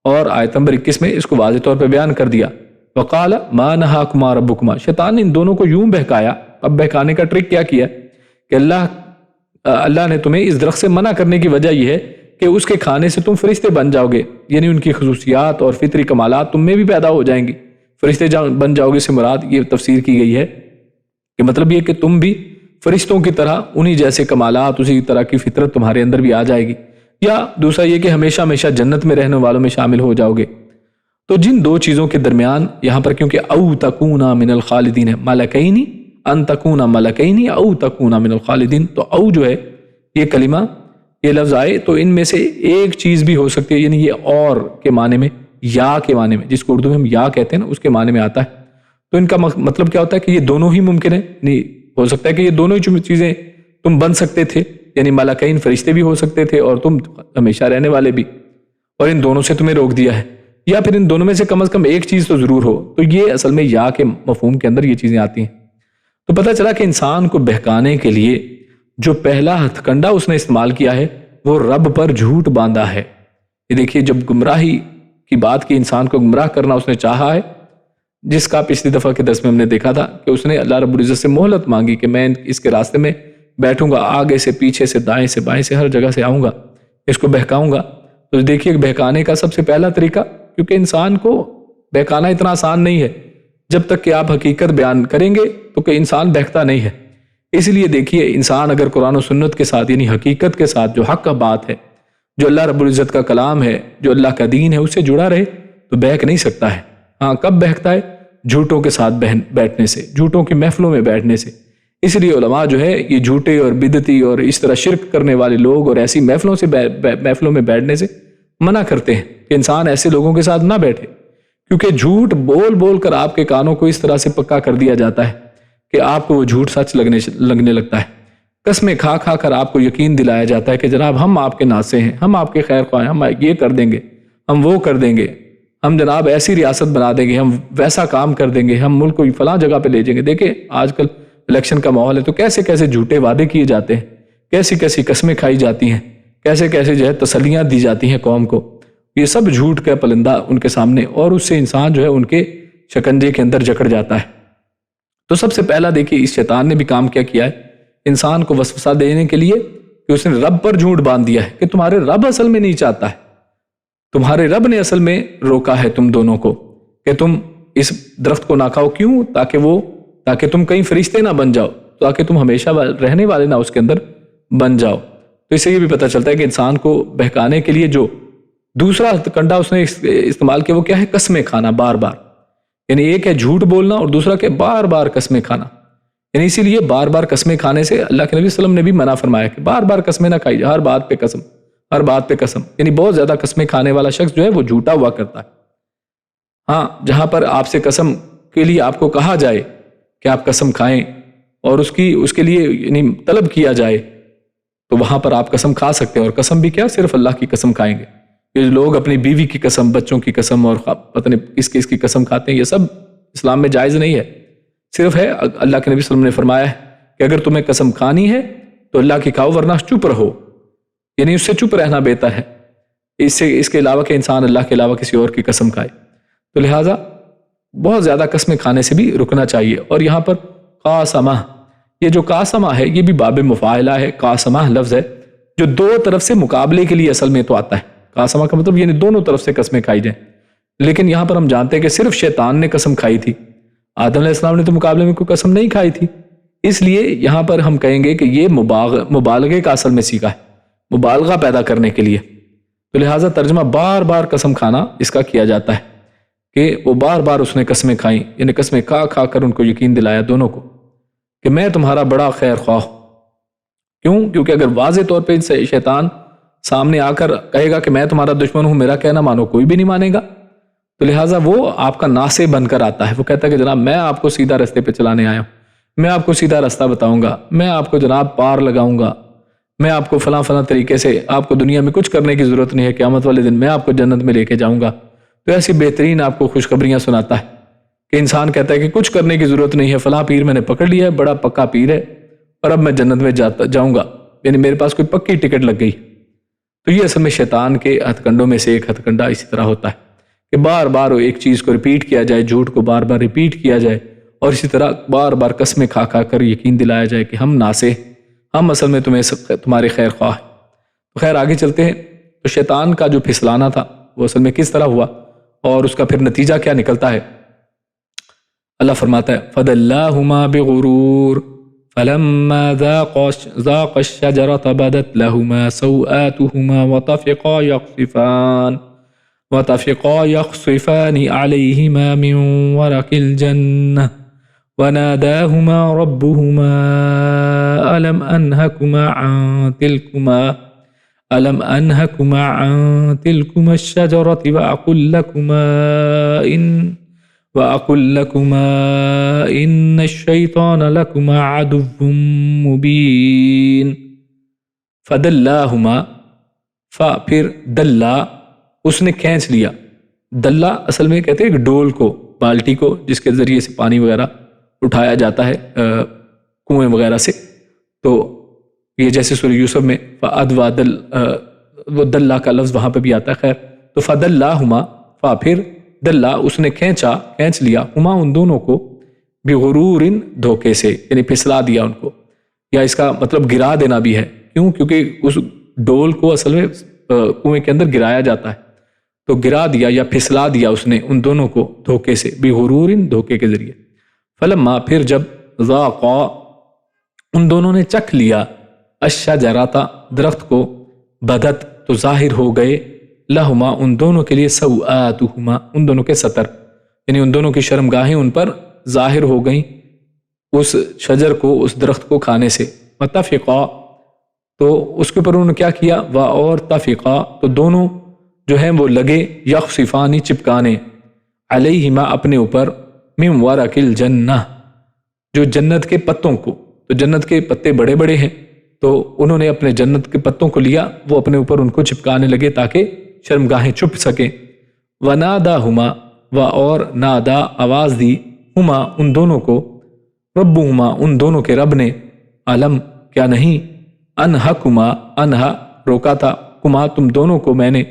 Speaker 1: اور آیت نمبر 21 میں اس کو واضح طور پہ بیان کر دیا، وَقَالَ مَا نَهَاكُمَا رَبُّكُمَا، شیطان نے ان دونوں کو یوں بہکایا۔ اب بہکانے کا ٹرک کیا کیا کہ اللہ نے تمہیں اس درخت سے منع کرنے کی وجہ یہ ہے کہ اس کے کھانے سے تم فرشتے بن جاؤ گے، یعنی ان کی خصوصیات اور فطری کمالات تم میں بھی پیدا ہو جائیں گی، فرشتے بن جاؤ گے سے مراد یہ تفسیر کی گئی ہے کہ مطلب یہ کہ تم بھی فرشتوں کی طرح انہی جیسے کمالات، اسی طرح کی فطرت تمہارے اندر بھی آ جائے گی، یا دوسرا یہ کہ ہمیشہ ہمیشہ جنت میں رہنے والوں میں شامل ہو جاؤ گے۔ تو جن 2 چیزوں کے درمیان یہاں پر کیونکہ او تکونا من الخالدین ہے، ملکینی ان تکونا ملکینی او تکونا من الخالدین، تو او جو ہے یہ کلمہ، یہ لفظ آئے تو ان میں سے ایک چیز بھی ہو سکتی ہے، یعنی یہ اور کے معنی میں، یا کے معنی میں، جس کو اردو میں ہم یا کہتے ہیں نا، اس کے معنی میں آتا ہے۔ تو ان کا مطلب کیا ہوتا ہے کہ یہ دونوں ہی ممکن ہے، نہیں ہو سکتا ہے کہ یہ دونوں ہی چیزیں تم بن سکتے تھے، یعنی ملکین فرشتے بھی ہو سکتے تھے اور تم ہمیشہ رہنے والے بھی، اور ان دونوں سے تمہیں روک دیا ہے، یا پھر ان دونوں میں سے کم از کم ایک چیز تو ضرور ہو۔ تو یہ اصل میں یا کے مفہوم کے اندر یہ چیزیں آتی ہیں۔ تو پتہ چلا کہ انسان کو بہکانے کے لیے جو پہلا ہتھ کنڈا اس نے استعمال کیا ہے وہ رب پر جھوٹ باندھا ہے۔ یہ دیکھیے جب گمراہی کی بات کی، انسان کو گمراہ کرنا اس نے چاہا ہے، جس کا پچھلی دفعہ کے درس میں ہم نے دیکھا تھا کہ اس نے اللہ رب العزت سے مہلت مانگی کہ میں اس کے راستے میں بیٹھوں گا، آگے سے پیچھے سے دائیں سے بائیں سے ہر جگہ سے آؤں گا، اس کو بہکاؤں گا۔ تو دیکھیے بہکانے کا سب سے پہلا طریقہ، کیونکہ انسان کو بہکانا اتنا آسان نہیں ہے، جب تک کہ آپ حقیقت بیان کریں گے تو کہ انسان بہکتا نہیں ہے۔ اس لیے دیکھیے انسان اگر قرآن و سنت کے ساتھ یعنی حقیقت کے ساتھ، جو حق کا بات ہے، جو اللہ رب العزت کا کلام ہے، جو اللہ کا دین ہے، اس سے جڑا رہے تو بہک نہیں سکتا ہے۔ ہاں کب بہکتا ہے؟ جھوٹوں کے ساتھ بیٹھنے سے، جھوٹوں کی محفلوں میں بیٹھنے سے۔ اس لیے علماء جو ہے یہ جھوٹے اور بدعتی اور اس طرح شرک کرنے والے لوگ اور ایسی محفلوں میں بیٹھنے سے منع کرتے ہیں کہ انسان ایسے لوگوں کے ساتھ نہ بیٹھے، کیونکہ جھوٹ بول بول کر آپ کے کانوں کو اس طرح سے پکا کر دیا جاتا ہے کہ آپ کو وہ جھوٹ سچ لگنے لگتا ہے۔ قسمیں کھا کھا کر آپ کو یقین دلایا جاتا ہے کہ جناب ہم آپ کے ناصح ہیں، ہم آپ کے خیر خواہ ہیں، ہم یہ کر دیں گے، ہم وہ کر دیں گے، ہم جناب ایسی ریاست بنا دیں گے، ہم ویسا کام کر دیں گے، ہم ملک کو فلاں جگہ پہ لے جائیں گے۔ دیکھیں آج کل الیکشن کا ماحول ہے تو کیسے کیسے جھوٹے وعدے کیے جاتے ہیں، کیسی کیسی قسمیں کھائی جاتی ہیں، کیسے کیسے جو ہے تسلیاں دی جاتی ہیں قوم کو۔ یہ سب جھوٹ کا پلندہ ان کے سامنے، اور اس سے انسان جو ہے ان کے شکنجے کے اندر جکڑ جاتا ہے۔ تو سب سے پہلا دیکھیے اس شیطان نے بھی کام کیا کیا ہے انسان کو وسوسہ دینے کے لیے کہ اس نے رب پر جھوٹ باندھ دیا ہے کہ تمہارے رب اصل میں نہیں چاہتا ہے، تمہارے رب نے اصل میں روکا ہے تم دونوں کو کہ تم اس درخت کو نہ کھاؤ۔ کیوں؟ تاکہ تم کہیں فرشتے نہ بن جاؤ، تاکہ تم ہمیشہ رہنے والے نہ اس کے اندر بن جاؤ۔ تو اس سے یہ بھی پتہ چلتا ہے کہ انسان کو بہکانے کے لیے جو دوسرا کنڈا اس نے استعمال کیا وہ کیا ہے؟ قسمیں کھانا بار بار۔ یعنی ایک ہے جھوٹ بولنا اور دوسرا کہ بار بار قسمیں کھانا۔ یعنی اسی لیے بار بار قسمیں کھانے سے اللہ کے نبی صلی اللہ علیہ وسلم نے بھی منع فرمایا کہ بار بار قسمیں نہ کھائی جائے، ہر بات پہ قسم، ہر بات پہ قسم۔ یعنی بہت زیادہ قسمیں کھانے والا شخص جو ہے وہ جھوٹا ہوا کرتا ہے۔ ہاں جہاں پر آپ سے قسم کے لیے آپ کو کہا جائے کہ آپ قسم کھائیں اور اس کے لیے یعنی طلب کیا جائے تو وہاں پر آپ قسم کھا سکتے ہیں، اور قسم بھی کیا؟ صرف اللہ کی قسم کھائیں گے۔ یہ لوگ اپنی بیوی کی قسم، بچوں کی قسم اور پتہ نہیں کس کی قسم کھاتے ہیں، یہ سب اسلام میں جائز نہیں ہے۔ صرف ہے اللہ کے نبی صلی اللہ علیہ وسلم نے فرمایا ہے کہ اگر تمہیں قسم کھانی ہے تو اللہ کی کھاؤ ورنہ چپ رہو، یعنی اس سے چپ رہنا بہتر ہے اس کے علاوہ کہ انسان اللہ کے علاوہ کسی اور کی قسم کھائے۔ تو لہٰذا بہت زیادہ قسمیں کھانے سے بھی رکنا چاہیے۔ اور یہاں پر قاسمہ، یہ جو قاسمہ ہے یہ بھی باب مفاعلہ ہے۔ قاسمہ لفظ ہے جو دو طرف سے مقابلے کے لیے اصل میں تو آتا ہے۔ قاسمہ کا مطلب یعنی دونوں طرف سے قسمیں کھائی جائیں، لیکن یہاں پر ہم جانتے ہیں کہ صرف شیطان نے قسم کھائی تھی، آدم علیہ السلام نے تو مقابلے میں کوئی قسم نہیں کھائی تھی۔ اس لیے یہاں پر ہم کہیں گے کہ یہ مبالغے کا اصل میں سیکھا ہے، مبالغہ پیدا کرنے کے لیے۔ تو لہٰذا ترجمہ بار بار قسم کھانا اس کا کیا جاتا ہے کہ وہ بار بار اس نے قسمیں کھائیں، یعنی قسمیں کھا کھا کر ان کو یقین دلایا دونوں کو کہ میں تمہارا بڑا خیر خواہ ہوں۔ کیوں؟ کیونکہ اگر واضح طور پہ شیطان سامنے آ کر کہے گا کہ میں تمہارا دشمن ہوں، میرا کہنا مانو، کوئی بھی نہیں مانے گا۔ تو لہٰذا وہ آپ کا ناصح بن کر آتا ہے، وہ کہتا ہے کہ جناب میں آپ کو سیدھا رستے پہ چلانے آیا ہوں، میں آپ کو سیدھا رستہ بتاؤں گا، میں آپ کو جناب پار لگاؤں گا، میں آپ کو فلاں فلاں طریقے سے، آپ کو دنیا میں کچھ کرنے کی ضرورت نہیں ہے، قیامت والے دن میں آپ کو جنت میں لے کے جاؤں گا۔ تو ایسی بہترین آپ کو خوشخبریاں سناتا ہے کہ انسان کہتا ہے کہ کچھ کرنے کی ضرورت نہیں ہے، فلاں پیر میں نے پکڑ لیا ہے، بڑا پکا پیر ہے، اور اب میں جنت میں جاؤں گا، یعنی میرے پاس کوئی پکی ٹکٹ لگ گئی۔ تو یہ اصل میں شیطان کے ہتھ کنڈوں میں سے ایک ہتھ کنڈا اسی طرح ہوتا ہے کہ بار بار ایک چیز کو ریپیٹ کیا جائے، جھوٹ کو بار بار ریپیٹ کیا جائے، اور اسی طرح بار بار قسمیں کھا کھا کر یقین دلایا جائے کہ ہم ناصح، ہم اصل میں تمہارے خیر خواہ ہیں۔ تو خیر آگے چلتے ہیں۔ تو شیطان کا جو پھسلانا تھا وہ اصل میں کس طرح ہوا اور اس کا پھر نتیجہ کیا نکلتا ہے؟ اللہ فرماتا ہے فَدَلَّاهُمَا بِغُرُورٍ فَلَمَّا ذَاقَا الشَّجَرَةَ بَدَتْ لَهُمَا سَوْآتُهُمَا وَطَفِقَا يَخْصِفَانِ عَلَيْهِمَا مِنْ وَرَقِ الْجَنَّةِ وَنَادَاهُمَا رَبُّهُمَا أَلَمْ أَنْهَكُمَا عَنْ تِلْكُمَا الشَّجَرَةِ وَأَقُلْ لَكُمَا إِنَّ الشَّيْطَانَ لَكُمَا عَدُوٌّ مُبِينٌ۔ فَدَلَّاهُمَا، پھر دلّا، اس نے کھینچ لیا۔ دلّا اصل میں کہتے ہیں کہ ڈول کو، بالٹی کو، جس کے ذریعے سے پانی وغیرہ اٹھایا جاتا ہے کنویں وغیرہ سے۔ تو یہ جیسے سورہ یوسف میں وہ دلّا کا لفظ وہاں پہ بھی آتا ہے۔ خیر تو فَدَلَّاهُمَا، پھر دلہ اس نے کھینچ لیا ہما ان دونوں کو بغرور دھوکے سے، یعنی پھسلا دیا ان کو، یا اس کا مطلب گرا دینا بھی ہے۔ کیوں؟ کیونکہ اس ڈول کو اصل میں کنویں کے اندر گرایا جاتا ہے، تو گرا دیا یا پھسلا دیا اس نے ان دونوں کو دھوکے سے، بغرور دھوکے کے ذریعے۔ فلما پھر جب ذاقا ان دونوں نے چکھ لیا الشجرۃ درخت کو، بدت تو ظاہر ہو گئے لہما ان دونوں کے لیے سوآتہما ان دونوں کے ستر، یعنی ان دونوں کی شرمگاہیں ان پر ظاہر ہو گئیں اس شجر کو، اس درخت کو کھانے سے۔ وتفقا تو اس کے اوپر انہوں نے کیا کیا، اور تفقا تو دونوں جو ہیں وہ لگے یخصفانی چپکانے، علیہما اپنے اوپر، من ورق الجنہ جو جنت کے پتوں کو، تو جنت کے پتے بڑے بڑے ہیں، تو انہوں نے اپنے جنت کے پتوں کو لیا، وہ اپنے اوپر ان کو چپکانے لگے تاکہ شرمگاہیں چھپ سکیں۔ وناداہما اور نادا آواز دی، ہما ان دونوں کو، ربہما ان دونوں کے رب نے، علم کیا نہیں، انہا روکا تھا، کما تم دونوں کو میں نے،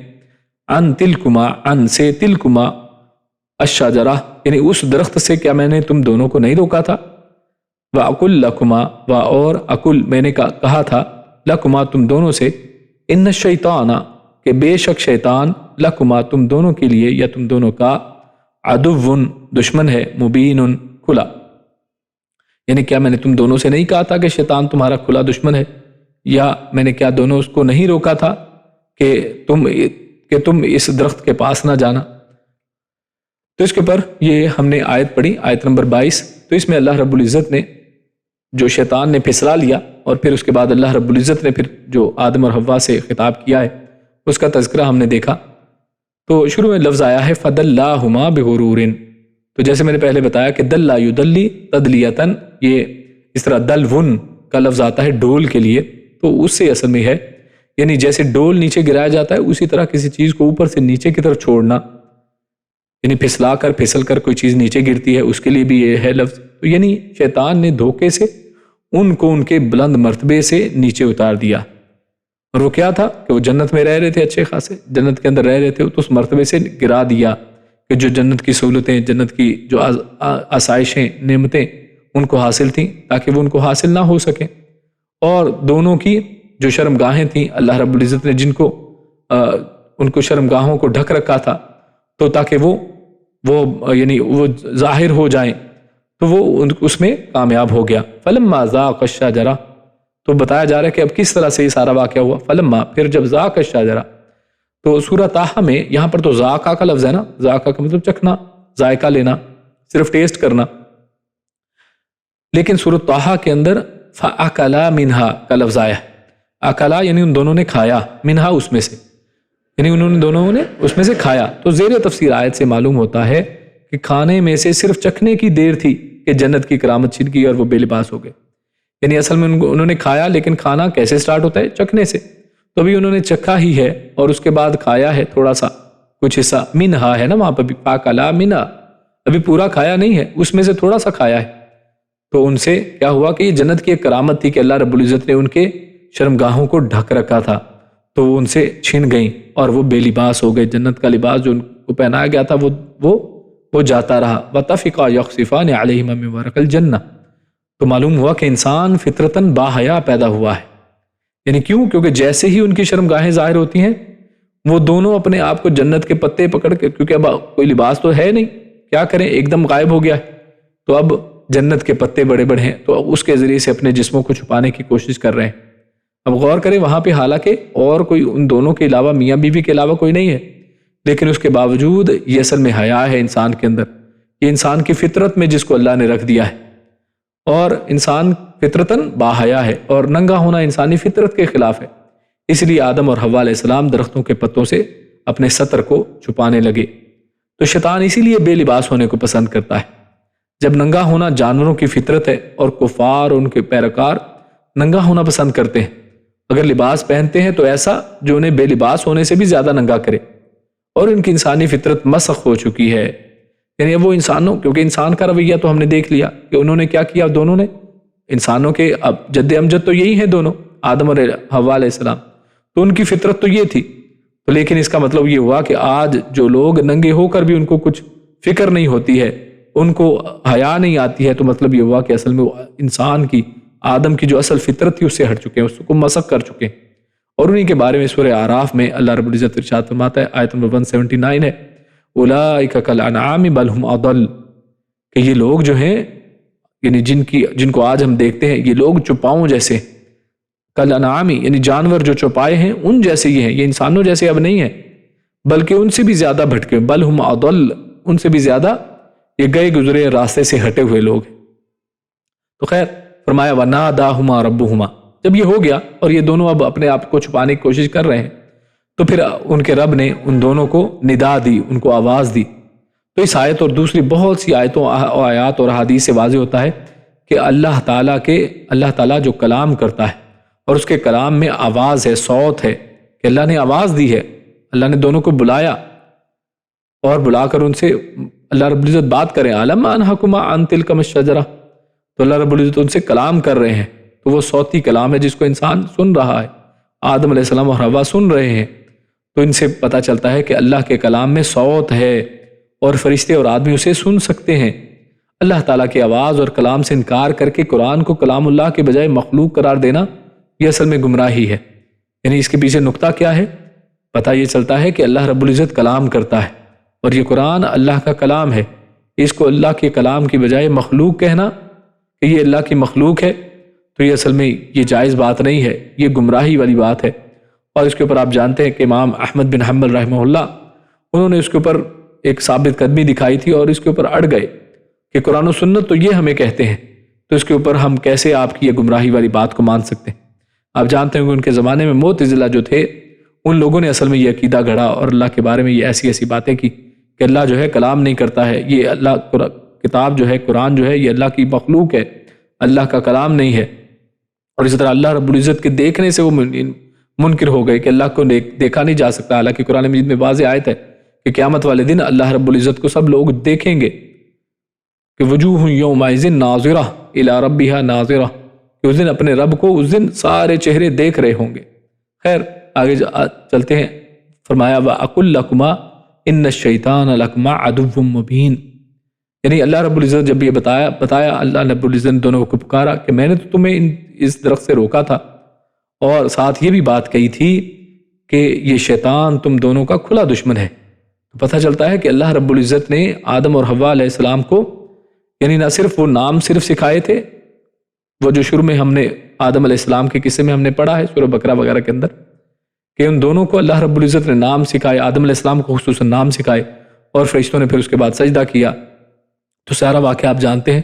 Speaker 1: ان تلکما ان سے تلکما الشجرہ یعنی اس درخت سے کیا میں نے تم دونوں کو نہیں روکا تھا، وَأَقُلْ لَكُمَا اور اقل میں نے کہا تھا، لَكُمَا تم دونوں سے، ان الشیطان کہ بے شک شیطان، لَكُمَا تم دونوں کے لیے یا تم دونوں کا، عدوٌ دشمن ہے، مبین کھلا، یعنی کیا میں نے تم دونوں سے نہیں کہا تھا کہ شیطان تمہارا کھلا دشمن ہے، یا میں نے کیا دونوں اس کو نہیں روکا تھا کہ تم اس درخت کے پاس نہ جانا۔ تو اس کے اوپر یہ ہم نے آیت پڑھی، آیت نمبر 22۔ تو اس میں اللہ رب العزت نے جو شیطان نے پھسلا لیا، اور پھر اس کے بعد اللہ رب العزت نے پھر جو آدم اور حوا سے خطاب کیا ہے اس کا تذکرہ ہم نے دیکھا۔ تو شروع میں لفظ آیا ہے فَدَلَّاهُمَا بِغُرُورٍ، تو جیسے میں نے پہلے بتایا کہ دلّا یدلی تدلیتاً، یہ اس طرح دلون کا لفظ آتا ہے ڈول کے لیے، تو اس سے اصل میں ہے، یعنی جیسے ڈول نیچے گرایا جاتا ہے اسی طرح کسی چیز کو اوپر سے نیچے کی طرف چھوڑنا، یعنی پھسل کر کوئی چیز نیچے گرتی ہے، اس کے لیے بھی یہ ہے لفظ۔ تو یعنی شیطان نے دھوکے سے ان کو ان کے بلند مرتبے سے نیچے اتار دیا، اور وہ کیا تھا کہ وہ جنت میں رہ رہے تھے، اچھے خاصے جنت کے اندر رہ رہے تھے، تو اس مرتبے سے گرا دیا کہ جو جنت کی سہولتیں، جنت کی جو آسائشیں، نعمتیں ان کو حاصل تھیں، تاکہ وہ ان کو حاصل نہ ہو سکیں۔ اور دونوں کی جو شرمگاہیں تھیں، اللہ رب العزت نے جن کو ان کو شرمگاہوں کو ڈھک رکھا تھا، تو تاکہ وہ یعنی وہ ظاہر ہو جائیں، تو وہ اس میں کامیاب ہو گیا۔ فلما ذاق الشجرہ، تو بتایا جا رہا ہے کہ اب کس طرح سے یہ سارا واقعہ ہوا۔ فلما پھر جب ذاق الشجرہ، تو سورہ طٰہٰ میں یہاں پر تو ذاقہ کا لفظ ہے نا، ذاقہ کا مطلب چکھنا، ذائقہ لینا، صرف ٹیسٹ کرنا، لیکن سورہ طٰہٰ کے اندر فَأَكَلَا مِنْهَا کا لفظ آیا ہے۔ اکلا یعنی ان دونوں نے کھایا، منہا اس میں سے، یعنی انہوں نے دونوں نے اس میں سے کھایا۔ تو زیر تفسیر آیت سے معلوم ہوتا ہے کہ کھانے میں سے صرف چکھنے کی دیر تھی کہ جنت کی کرامت چھن گئی اور وہ بے لباس ہو گئے، یعنی اصل میں انہوں نے کھایا، لیکن کھانا کیسے سٹارٹ ہوتا ہے؟ چکھنے سے، تو ابھی انہوں نے چکھا ہی ہے اور اس کے بعد کھایا ہے تھوڑا سا کچھ حصہ، منہا ہے نا وہاں پہ بھی، فَأَكَلَا مِنْهَا، ابھی پورا کھایا نہیں ہے، اس میں سے تھوڑا سا کھایا ہے۔ تو ان سے کیا ہوا کہ یہ جنت کی ایک کرامت تھی کہ اللہ رب العزت نے ان کے شرمگاہوں کو ڈھک رکھا تھا، تو وہ ان سے چھن گئیں اور وہ بے لباس ہو گئے، جنت کا لباس جو ان کو پہنایا گیا تھا وہ جاتا رہا۔ وَطَفِقَا يَخْصِفَانِ عَلَيْهِمَا مِن وَرَقِ الْجَنَّةِ، تو معلوم ہوا کہ انسان فطرتاً باحیا پیدا ہوا ہے، یعنی کیوں؟ کیونکہ جیسے ہی ان کی شرمگاہیں ظاہر ہوتی ہیں، وہ دونوں اپنے آپ کو جنت کے پتے پکڑ کے، کیونکہ اب کوئی لباس تو ہے نہیں، کیا کریں، ایک دم غائب ہو گیا ہے، تو اب جنت کے پتے بڑے بڑے ہیں، تو اس کے ذریعے سے اپنے جسموں کو چھپانے کی کوشش کر رہے ہیں۔ اب غور کریں وہاں پہ حالانکہ اور کوئی ان دونوں کے علاوہ، میاں بیوی کے علاوہ کوئی نہیں ہے، لیکن اس کے باوجود یہ اصل میں حیا ہے انسان کے اندر، یہ انسان کی فطرت میں جس کو اللہ نے رکھ دیا ہے، اور انسان فطرتاً باحیا ہے، اور ننگا ہونا انسانی فطرت کے خلاف ہے۔ اس لیے آدم اور حوا علیہ السلام درختوں کے پتوں سے اپنے ستر کو چھپانے لگے۔ تو شیطان اسی لیے بے لباس ہونے کو پسند کرتا ہے۔ جب ننگا ہونا جانوروں کی فطرت ہے، اور کفار اور ان کے پیروکار ننگا ہونا پسند کرتے ہیں، اگر لباس پہنتے ہیں تو ایسا جو انہیں بے لباس ہونے سے بھی زیادہ ننگا کرے، اور ان کی انسانی فطرت مسخ ہو چکی ہے، یعنی وہ انسانوں، کیونکہ انسان کا رویہ تو ہم نے دیکھ لیا کہ انہوں نے کیا کیا، دونوں نے انسانوں کے اب جد امجد تو یہی ہیں دونوں، آدم اور حوا علیہ السلام، تو ان کی فطرت تو یہ تھی، تو لیکن اس کا مطلب یہ ہوا کہ آج جو لوگ ننگے ہو کر بھی ان کو کچھ فکر نہیں ہوتی ہے، ان کو حیا نہیں آتی ہے، تو مطلب یہ ہوا کہ اصل میں وہ انسان کی، آدم کی جو اصل فطرت تھی اس سے ہٹ چکے ہیں، اس کو مسخ کر چکے ہیں۔ اور انہی کے بارے میں سورہ اعراف میں اللہ رب العزت ارشاد فرماتا ہے، آیت نمبر 179 ہے، اولئک کالانعام بل هم اضل، کہ یہ لوگ جو ہیں، یعنی جن کو آج ہم دیکھتے ہیں، یہ لوگ چوپاؤں جیسے، کالانعام یعنی جانور جو چوپائے ہیں ان جیسے یہ ہیں، یہ انسانوں جیسے اب نہیں ہیں، بلکہ ان سے بھی زیادہ بھٹکے، بل هم اضل، ان سے بھی زیادہ یہ گئے گزرے راستے سے ہٹے ہوئے لوگ ہیں۔ تو خیر فرمایا وَنَادَاهُمَا رَبُّهُمَا، جب یہ ہو گیا اور یہ دونوں اب اپنے آپ کو چھپانے کی کوشش کر رہے ہیں، تو پھر ان کے رب نے ان دونوں کو ندا دی، ان کو آواز دی۔ تو اس آیت اور دوسری بہت سی آیتوں آیات اور احادیث سے واضح ہوتا ہے کہ اللہ تعالیٰ جو کلام کرتا ہے اور اس کے کلام میں آواز ہے، صوت ہے، کہ اللہ نے آواز دی ہے، اللہ نے دونوں کو بلایا اور بلا کر ان سے اللہ رب العزت بات کریں، علم انہکما عن تلکم الشجرہ، تو اللہ رب العزت ان سے کلام کر رہے ہیں، تو وہ صوتی کلام ہے جس کو انسان سن رہا ہے، آدم علیہ السلام اور حوا سن رہے ہیں۔ تو ان سے پتہ چلتا ہے کہ اللہ کے کلام میں صوت ہے اور فرشتے اور آدمی اسے سن سکتے ہیں۔ اللہ تعالیٰ کی آواز اور کلام سے انکار کر کے قرآن کو کلام اللہ کے بجائے مخلوق قرار دینا، یہ اصل میں گمراہی ہے۔ یعنی اس کے پیچھے نقطہ کیا ہے؟ پتہ یہ چلتا ہے کہ اللہ رب العزت کلام کرتا ہے اور یہ قرآن اللہ کا کلام ہے، اس کو اللہ کے کلام کی بجائے مخلوق کہنا کہ یہ اللہ کی مخلوق ہے، تو یہ اصل میں یہ جائز بات نہیں ہے، یہ گمراہی والی بات ہے۔ اور اس کے اوپر آپ جانتے ہیں کہ امام احمد بن حنبل رحمہ اللہ، انہوں نے اس کے اوپر ایک ثابت قدمی دکھائی تھی اور اس کے اوپر اڑ گئے کہ قرآن و سنت تو یہ ہمیں کہتے ہیں، تو اس کے اوپر ہم کیسے آپ کی یہ گمراہی والی بات کو مان سکتے ہیں۔ آپ جانتے ہیں کہ ان کے زمانے میں معتزلہ جو تھے، ان لوگوں نے اصل میں یہ عقیدہ گھڑا اور اللہ کے بارے میں یہ ایسی باتیں کی کہ اللہ جو ہے کلام نہیں کرتا ہے، یہ اللہ کتاب جو ہے، قرآن جو ہے، یہ اللہ کی مخلوق ہے، اللہ کا کلام نہیں ہے۔ اور اسی طرح اللہ رب العزت کے دیکھنے سے وہ منکر ہو گئے کہ اللہ کو دیکھا نہیں جا سکتا، حالانکہ قرآن مجید میں واضح آیت ہے کہ قیامت والے دن اللہ رب العزت کو سب لوگ دیکھیں گے کہ وجوہ یومئذ ناظرہ الی ربہا ناظرہ، کہ اس دن اپنے رب کو، اس دن سارے چہرے دیکھ رہے ہوں گے۔ خیر آگے چلتے ہیں، فرمایا وَأَقُلْ لَكُمَا إِنَّ الشَّيْطَانَ لَكُمَا عَدُوٌّ مُبِينٌ، یعنی اللہ رب العزت جب یہ بتایا اللہ رب العزت نے دونوں کو پکارا کہ میں نے تو تمہیں اس درخت سے روکا تھا، اور ساتھ یہ بھی بات کہی تھی کہ یہ شیطان تم دونوں کا کھلا دشمن ہے۔ تو پتہ چلتا ہے کہ اللہ رب العزت نے آدم اور حوا علیہ السلام کو، یعنی نہ صرف وہ نام صرف سکھائے تھے، وہ جو شروع میں ہم نے آدم علیہ السلام کے قصے میں ہم نے پڑھا ہے سورہ بقرہ وغیرہ کے اندر، کہ ان دونوں کو اللہ رب العزت نے نام سکھائے، آدم علیہ السلام کو خصوصاً نام سکھائے، اور فرشتوں نے پھر اس کے بعد سجدہ کیا، تو سارا واقعہ آپ جانتے ہیں۔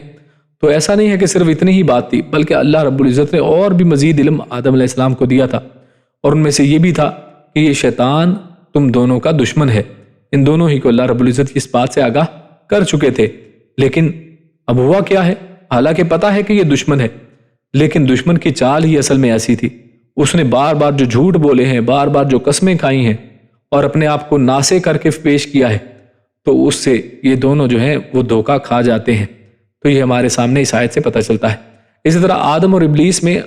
Speaker 1: تو ایسا نہیں ہے کہ صرف اتنی ہی بات تھی، بلکہ اللہ رب العزت نے اور بھی مزید علم آدم علیہ السلام کو دیا تھا، اور ان میں سے یہ بھی تھا کہ یہ شیطان تم دونوں کا دشمن ہے۔ ان دونوں ہی کو اللہ رب العزت کی اس بات سے آگاہ کر چکے تھے، لیکن اب ہوا کیا ہے؟ حالانکہ پتہ ہے کہ یہ دشمن ہے، لیکن دشمن کی چال ہی اصل میں ایسی تھی، اس نے بار بار جو جھوٹ بولے ہیں، بار بار جو قسمیں کھائی ہیں اور اپنے آپ کو ناسے کر کے پیش کیا ہے، تو اس سے یہ دونوں جو ہیں وہ دھوکہ کھا جاتے ہیں۔ تو یہ ہمارے سامنے اس آیت سے پتہ چلتا ہے۔ اسی طرح آدم اور ابلیس میں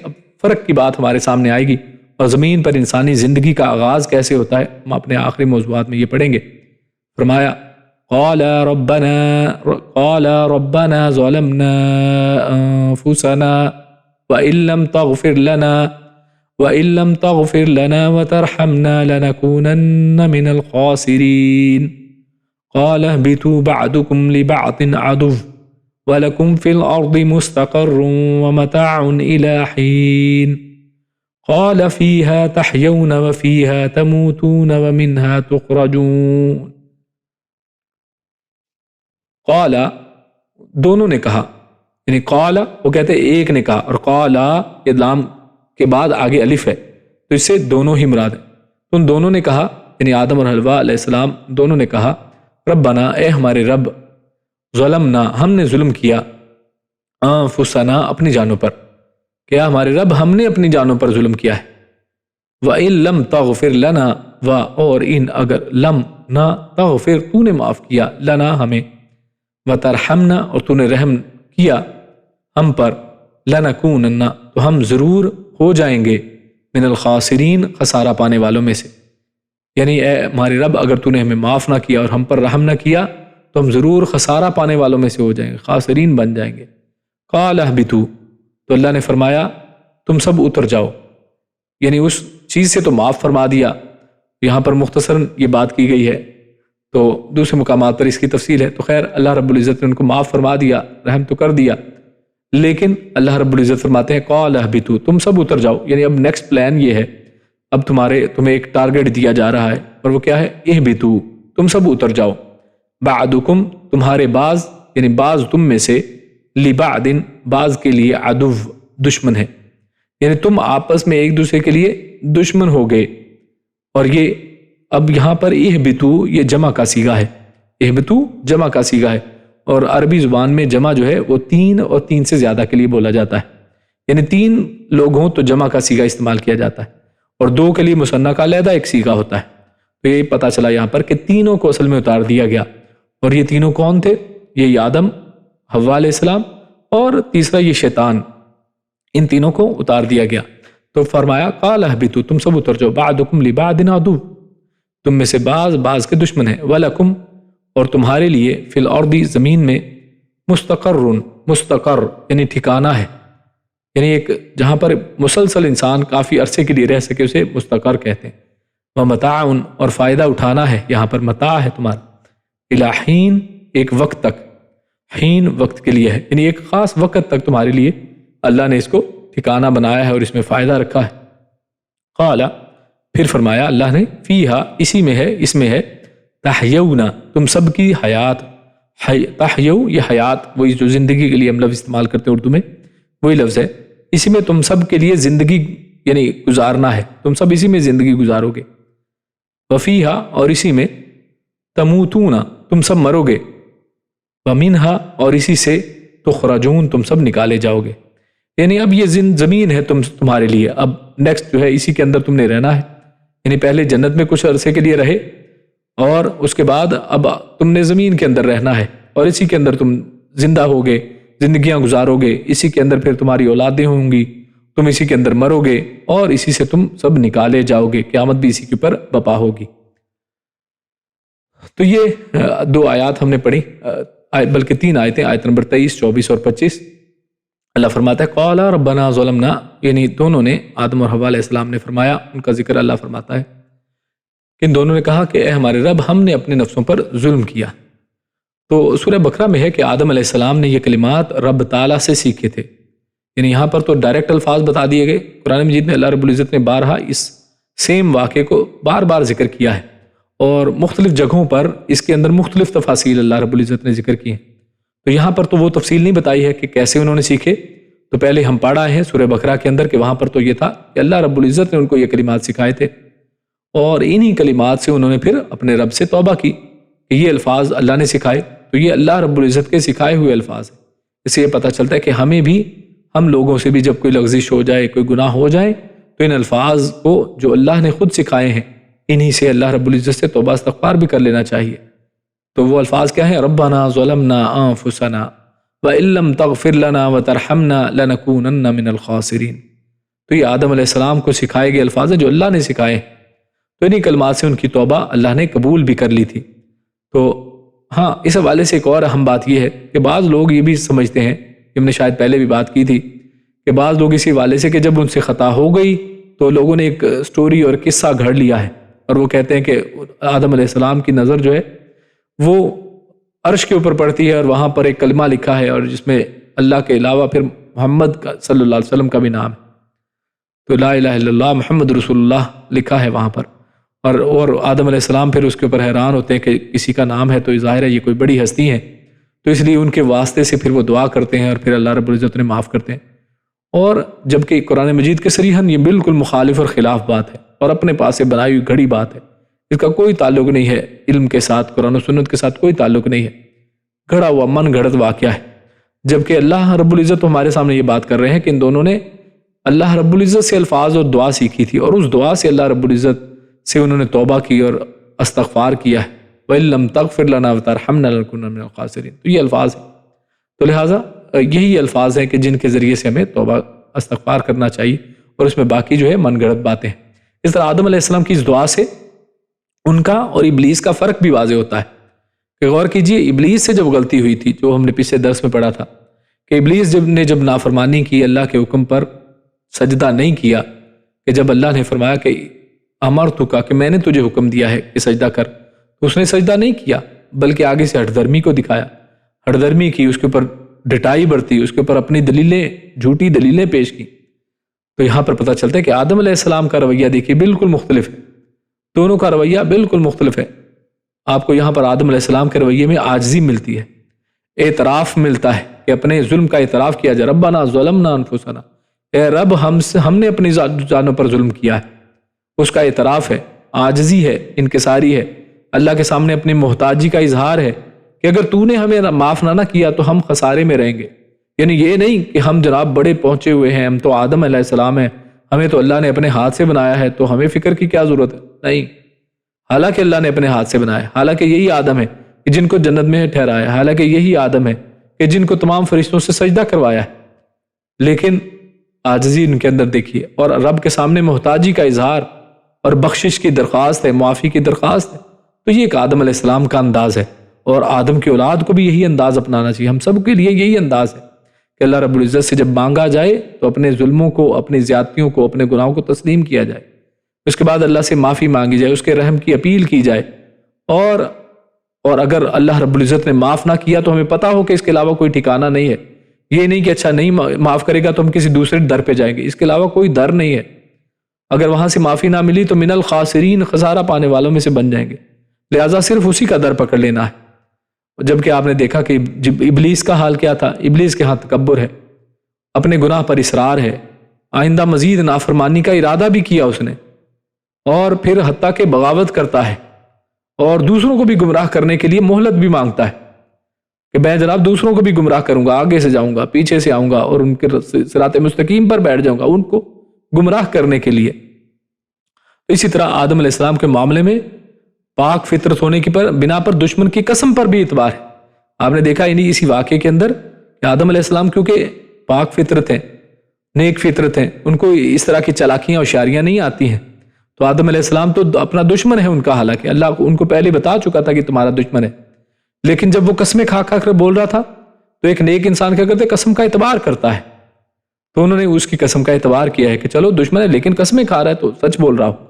Speaker 1: فرق کی بات ہمارے سامنے آئے گی، اور زمین پر انسانی زندگی کا آغاز کیسے ہوتا ہے ہم اپنے آخری موضوعات میں یہ پڑھیں گے۔ فرمایا قال ربنا ظلمنا انفسنا وَإِن لَّمْ تَغْفِرْ لَنَا وَتَرْحَمْنَا لَنَكُونَنَّ مِنَ الْخَاسِرِينَ قَالَ اهْبِطُوا بَعْضُكُمْ لِبَعْضٍ عَدُوٌّ وَلَكُمْ فِي الْأَرْضِ مُسْتَقَرٌّ وَمَتَاعٌ إِلَىٰ حِينٍ قَالَ فِيهَا تَحْيَوْنَ وَفِيهَا تَمُوتُونَ وَمِنْهَا تُخْرَجُونَ۔ قال دونوں نے کہا، یعنی قال وہ کہتے ہیں ایک نے کہا، اور قال یہ لام کے بعد آگے الف ہے، تو اس سے دونوں ہی مراد ہیں۔ تو ان دونوں نے کہا، یعنی آدم اور حوا علیہ السلام دونوں نے کہا، ربنا اے ہمارے رب، ظلمنا ہم نے ظلم کیا، انفسنا اپنی جانوں پر، کیا ہمارے رب ہم نے اپنی جانوں پر ظلم کیا ہے، وَإِن لَّمْ تَغْفِرْ لَنَا اور ان اگر لم نہ تغفر تو نے معاف کیا لنا ہمیں، وَتَرْحَمْنَا اور تو نے رحم کیا ہم پر، لَنَكُونَنَّ تو ہم ضرور ہو جائیں گے، من الخاسرین خسارہ پانے والوں میں سے۔ یعنی اے ہمارے رب اگر تو نے ہمیں معاف نہ کیا اور ہم پر رحم نہ کیا تو ہم ضرور خسارہ پانے والوں میں سے ہو جائیں گے، خاسرین بن جائیں گے۔ قال اہبطوا، تو اللہ نے فرمایا تم سب اتر جاؤ، یعنی اس چیز سے تو معاف فرما دیا، یہاں پر مختصراً یہ بات کی گئی ہے، تو دوسرے مقامات پر اس کی تفصیل ہے۔ تو خیر اللہ رب العزت نے ان کو معاف فرما دیا، رحم تو کر دیا، لیکن اللہ رب العزت فرماتے ہیں قال اہبطوا، تم سب اتر جاؤ، یعنی اب نیکسٹ پلان یہ ہے، اب تمہیں ایک ٹارگٹ دیا جا رہا ہے، اور وہ کیا ہے؟ اہبطوا، تم سب اتر جاؤ، بعضکم، تمہارے بعض یعنی بعض تم میں سے، لبعض، بعض کے لیے، عدو، دشمن ہے، یعنی تم آپس میں ایک دوسرے کے لیے دشمن ہو گئے۔ اور یہ اب یہاں پر اہبطوا یہ جمع کا صیغہ ہے، اہبطوا جمع کا صیغہ ہے، اور عربی زبان میں جمع جو ہے وہ 3 اور 3 سے زیادہ کے لیے بولا جاتا ہے، یعنی 3 لوگ ہوں تو جمع کا صیغہ استعمال کیا جاتا ہے، اور 2 کے لیے مثنیٰ کا علیحدہ ایک صیغہ ہوتا ہے۔ تو یہ پتہ چلا یہاں پر کہ تینوں کو اصل میں اتار دیا گیا، اور یہ تینوں کون تھے؟ یہ آدم، حوا علیہ السلام، اور تیسرا یہ شیطان، ان تینوں کو اتار دیا گیا۔ تو فرمایا قال اہبطوا، تم سب اتر جاؤ، بعضکم لبعض عدو، تم میں سے بعض کے دشمن ہیں، ولکم، اور تمہارے لیے، فی الارض، زمین میں، مستقر یعنی ٹھکانہ ہے، یعنی ایک جہاں پر مسلسل انسان کافی عرصے کے لیے رہ سکے اسے مستقر کہتے ہیں، ومتاع، اور فائدہ اٹھانا ہے، یہاں پر متاع ہے تمہارا، الی حین، ایک وقت تک، حین وقت کے لیے ہے، یعنی ایک خاص وقت تک تمہارے لیے اللہ نے اس کو ٹھکانہ بنایا ہے اور اس میں فائدہ رکھا ہے۔ قال، پھر فرمایا اللہ نے، فیہا، اسی میں ہے، اس میں ہے، تحیون، تم سب کی حیات، تحیو یہ حیات، وہی جو زندگی کے لیے ہم لفظ استعمال کرتے ہیں اردو میں، وہی لفظ ہے، اسی میں تم سب کے لیے زندگی یعنی گزارنا ہے، تم سب اسی میں زندگی گزارو گے، وفیہا، اور اسی میں، تموتون، تم سب مرو گے، ومنہا، اور اسی سے، تخرجون، تم سب نکالے جاؤ گے، یعنی اب یہ زمین ہے تمہارے لیے، اب نیکسٹ جو ہے اسی کے اندر تم نے رہنا ہے، یعنی پہلے جنت میں کچھ عرصے کے لیے رہے، اور اس کے بعد اب تم نے زمین کے اندر رہنا ہے، اور اسی کے اندر تم زندہ ہوگے، زندگیاں گزارو گے، اسی کے اندر پھر تمہاری اولادیں ہوں گی، تم اسی کے اندر مرو گے، اور اسی سے تم سب نکالے جاؤ گے، قیامت بھی اسی کے اوپر بپا ہوگی۔ تو یہ 2 آیات ہم نے پڑھی، بلکہ 3 آیتیں، آیت نمبر 23، 24 اور 25۔ اللہ فرماتا ہے قال ربنا ظلمنا، یعنی دونوں نے، آدم اور حوا علیہ السلام نے فرمایا، ان کا ذکر اللہ فرماتا ہے کہ ان دونوں نے کہا کہ اے ہمارے رب، ہم نے اپنے نفسوں پر ظلم کیا۔ تو سورہ بقرہ میں ہے کہ آدم علیہ السلام نے یہ کلمات رب تعالیٰ سے سیکھے تھے، یعنی یہاں پر تو ڈائریکٹ الفاظ بتا دیے گئے، قرآن مجید میں اللہ رب العزت نے بارہا اس سیم واقعے کو بار بار ذکر کیا ہے، اور مختلف جگہوں پر اس کے اندر مختلف تفاصیل اللہ رب العزت نے ذکر کی ہیں۔ تو یہاں پر تو وہ تفصیل نہیں بتائی ہے کہ کیسے انہوں نے سیکھے، تو پہلے ہم پڑھ آئے ہیں سورہ بقرہ کے اندر کہ وہاں پر تو یہ تھا کہ اللہ رب العزت نے ان کو یہ کلمات سکھائے تھے، اور انہی کلمات سے انہوں نے پھر اپنے رب سے توبہ کی کہ یہ الفاظ اللہ نے سکھائے، تو یہ اللہ رب العزت کے سکھائے ہوئے الفاظ ہیں۔ اس سے یہ پتہ چلتا ہے کہ ہمیں بھی، ہم لوگوں سے بھی جب کوئی لغزش ہو جائے، کوئی گناہ ہو جائے، تو ان الفاظ کو جو اللہ نے خود سکھائے ہیں، انہی سے اللہ رب العزت سے توبہ استغفار بھی کر لینا چاہیے۔ تو وہ الفاظ کیا ہیں؟ ربنا ظلمنا انفسنا وَإِن لَّمْ تَغْفِرْ لَنَا وَتَرْحَمْنَا لَنَكُونَنَّ مِنَ الْخَاسِرِينَ۔ تو یہ آدم علیہ السلام کو سکھائے گئے الفاظ ہیں جو اللہ نے سکھائے ہیں، تو انہی کلمات سے ان کی توبہ اللہ نے قبول بھی کر لی تھی۔ تو ہاں، اس حوالے سے ایک اور اہم بات یہ ہے کہ بعض لوگ یہ بھی سمجھتے ہیں، ہم نے شاید پہلے بھی بات کی تھی، کہ بعض لوگ اسی حوالے سے کہ جب ان سے خطا ہو گئی تو لوگوں نے ایک سٹوری اور قصہ گھڑ لیا ہے، اور وہ کہتے ہیں کہ آدم علیہ السلام کی نظر جو ہے وہ عرش کے اوپر پڑتی ہے، اور وہاں پر ایک کلمہ لکھا ہے، اور جس میں اللہ کے علاوہ پھر محمد صلی اللہ علیہ وسلم کا بھی نام ہے، تو لا الہ الا اللہ محمد رسول اللہ لکھا ہے وہاں پر، اور آدم علیہ السلام پھر اس کے اوپر حیران ہوتے ہیں کہ کسی کا نام ہے تو ظاہر ہے یہ کوئی بڑی ہستی ہے، تو اس لیے ان کے واسطے سے پھر وہ دعا کرتے ہیں، اور پھر اللہ رب العزت نے معاف کرتے ہیں۔ اور جبکہ قرآن مجید کے صریحاً یہ بالکل مخالف اور خلاف بات ہے، اور اپنے پاس سے بنائی ہوئی گھڑی بات ہے، اس کا کوئی تعلق نہیں ہے علم کے ساتھ، قرآن و سنت کے ساتھ کوئی تعلق نہیں ہے، گھڑا ہوا من گھڑت واقعہ ہے۔ جبکہ اللہ رب العزت ہمارے سامنے یہ بات کر رہے ہیں کہ ان دونوں نے اللہ رب العزت سے الفاظ اور دعا سیکھی تھی، اور اس دعا سے اللہ رب العزت سے انہوں نے توبہ کی اور استغفار کیا ہے، وَإِن لَّمْ تَغْفِرْ لَنَا وَتَرْحَمْنَا لَنَكُونَنَّ مِنَ الْخَاسِرِينَ۔ تو یہ الفاظ ہیں، تو لہٰذا یہی الفاظ ہیں کہ جن کے ذریعے سے ہمیں توبہ استغفار کرنا چاہیے، اور اس میں باقی جو ہے من گھڑت باتیں ہیں۔ اس طرح آدم علیہ السلام کی اس دعا سے ان کا اور ابلیس کا فرق بھی واضح ہوتا ہے کہ غور کیجئے، ابلیس سے جب غلطی ہوئی تھی، جو ہم نے پچھلے درس میں پڑھا تھا کہ ابلیس جب نافرمانی کی، اللہ کے حکم پر سجدہ نہیں کیا، کہ جب اللہ نے فرمایا کہ امرتک، کہ میں نے تجھے حکم دیا ہے کہ سجدہ کر، تو اس نے سجدہ نہیں کیا، بلکہ آگے سے ہٹ درمی کو دکھایا، ہٹ درمی کی، اس کے اوپر ڈٹائی برتی، اس کے اوپر اپنی دلیلیں، جھوٹی دلیلیں پیش کی۔ تو یہاں پر پتہ چلتا ہے کہ آدم علیہ السلام کا رویہ دیکھیے بالکل مختلف ہے، دونوں کا رویہ بالکل مختلف ہے۔ آپ کو یہاں پر آدم علیہ السلام کے رویے میں عاجزی ملتی ہے، اعتراف ملتا ہے کہ اپنے ظلم کا اعتراف کیا جائے، ربنا ظلمنا انفسنا، اے رب ہم نے اپنی جانوں پر ظلم کیا ہے، اس کا اعتراف ہے، عاجزی ہے، انکساری ہے، اللہ کے سامنے اپنی محتاجی کا اظہار ہے کہ اگر تو نے ہمیں معاف نہ کیا تو ہم خسارے میں رہیں گے۔ یعنی یہ نہیں کہ ہم جناب بڑے پہنچے ہوئے ہیں، ہم تو آدم علیہ السلام ہیں، ہمیں تو اللہ نے اپنے ہاتھ سے بنایا ہے، تو ہمیں فکر کی کیا ضرورت ہے؟ نہیں، حالانکہ اللہ نے اپنے ہاتھ سے بنایا، حالانکہ یہی آدم ہے کہ جن کو جنت میں ٹھہرایا، حالانکہ یہی آدم ہے کہ جن کو تمام فرشتوں سے سجدہ کروایا ہے، لیکن عاجزی ان کے اندر دیکھیے، اور رب کے سامنے محتاجی کا اظہار اور بخشش کی درخواست ہے، معافی کی درخواست ہے۔ تو یہ ایک آدم علیہ السلام کا انداز ہے، اور آدم کی اولاد کو بھی یہی انداز اپنانا چاہیے، ہم سب کے لیے یہی انداز ہے کہ اللہ رب العزت سے جب مانگا جائے تو اپنے ظلموں کو، اپنی زیادتیوں کو، اپنے گناہوں کو تسلیم کیا جائے، اس کے بعد اللہ سے معافی مانگی جائے، اس کے رحم کی اپیل کی جائے، اور اگر اللہ رب العزت نے معاف نہ کیا تو ہمیں پتا ہو کہ اس کے علاوہ کوئی ٹھکانہ نہیں ہے، یہ نہیں کہ اچھا نہیں معاف کرے گا تو ہم کسی دوسرے در پہ جائیں گے، اس کے علاوہ کوئی در نہیں ہے، اگر وہاں سے معافی نہ ملی تو من الخاسرین، خسارہ پانے والوں میں سے بن جائیں گے، لہٰذا صرف اسی کا در پکڑ لینا ہے۔ جبکہ آپ نے دیکھا کہ ابلیس کا حال کیا تھا، ابلیس کے ہاں تکبر ہے، اپنے گناہ پر اصرار ہے، آئندہ مزید نافرمانی کا ارادہ بھی کیا اس نے، اور پھر حتیٰ کہ بغاوت کرتا ہے اور دوسروں کو بھی گمراہ کرنے کے لیے مہلت بھی مانگتا ہے کہ میں جناب دوسروں کو بھی گمراہ کروں گا، آگے سے جاؤں گا، پیچھے سے آؤں گا اور ان کے صراط مستقیم پر بیٹھ جاؤں گا ان کو گمراہ کرنے کے لیے۔ اسی طرح آدم علیہ السلام کے معاملے میں پاک فطرت ہونے کی بنا پر دشمن کی قسم پر بھی اعتبار ہے۔ آپ نے دیکھا اسی واقعے کے اندر کہ آدم علیہ السلام کیونکہ پاک فطرت ہیں، نیک فطرت ہیں، ان کو اس طرح کی چالاکیاں اور شاریاں نہیں آتی ہیں، تو آدم علیہ السلام تو اپنا دشمن ہے ان کا، حالانکہ اللہ ان کو پہلے بتا چکا تھا کہ تمہارا دشمن ہے، لیکن جب وہ قسمیں کھا کر بول رہا تھا تو ایک نیک انسان کیا کرتے، قسم کا اعتبار کرتا ہے، تو انہوں نے اس کی قسم کا اعتبار کیا ہے کہ چلو دشمن ہے لیکن قسمیں کھا رہا ہے تو سچ بول رہا ہوں۔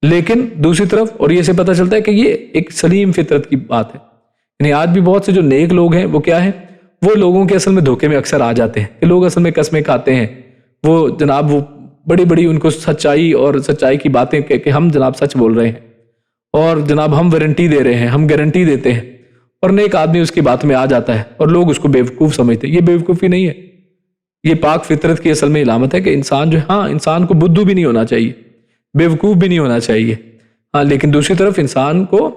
Speaker 1: لیکن دوسری طرف، اور یہ سے پتہ چلتا ہے کہ یہ ایک سلیم فطرت کی بات ہے، یعنی آج بھی بہت سے جو نیک لوگ ہیں وہ کیا ہے، وہ لوگوں کے اصل میں دھوکے میں اکثر آ جاتے ہیں کہ لوگ اصل میں قسمیں کھاتے ہیں، وہ جناب وہ بڑی بڑی ان کو سچائی کی باتیں کہ ہم جناب سچ بول رہے ہیں اور جناب ہم وارنٹی دے رہے ہیں، ہم گارنٹی دیتے ہیں، اور نیک آدمی اس کی بات میں آ جاتا ہے اور لوگ اس کو بیوقوف سمجھتے ہیں۔ یہ بیوقوفی نہیں ہے، یہ پاک فطرت کی اصل میں علامت ہے کہ انسان جو ہے، ہاں انسان کو بدھو بھی نہیں ہونا چاہیے، بیوقوف بھی نہیں ہونا چاہیے، ہاں لیکن دوسری طرف انسان کو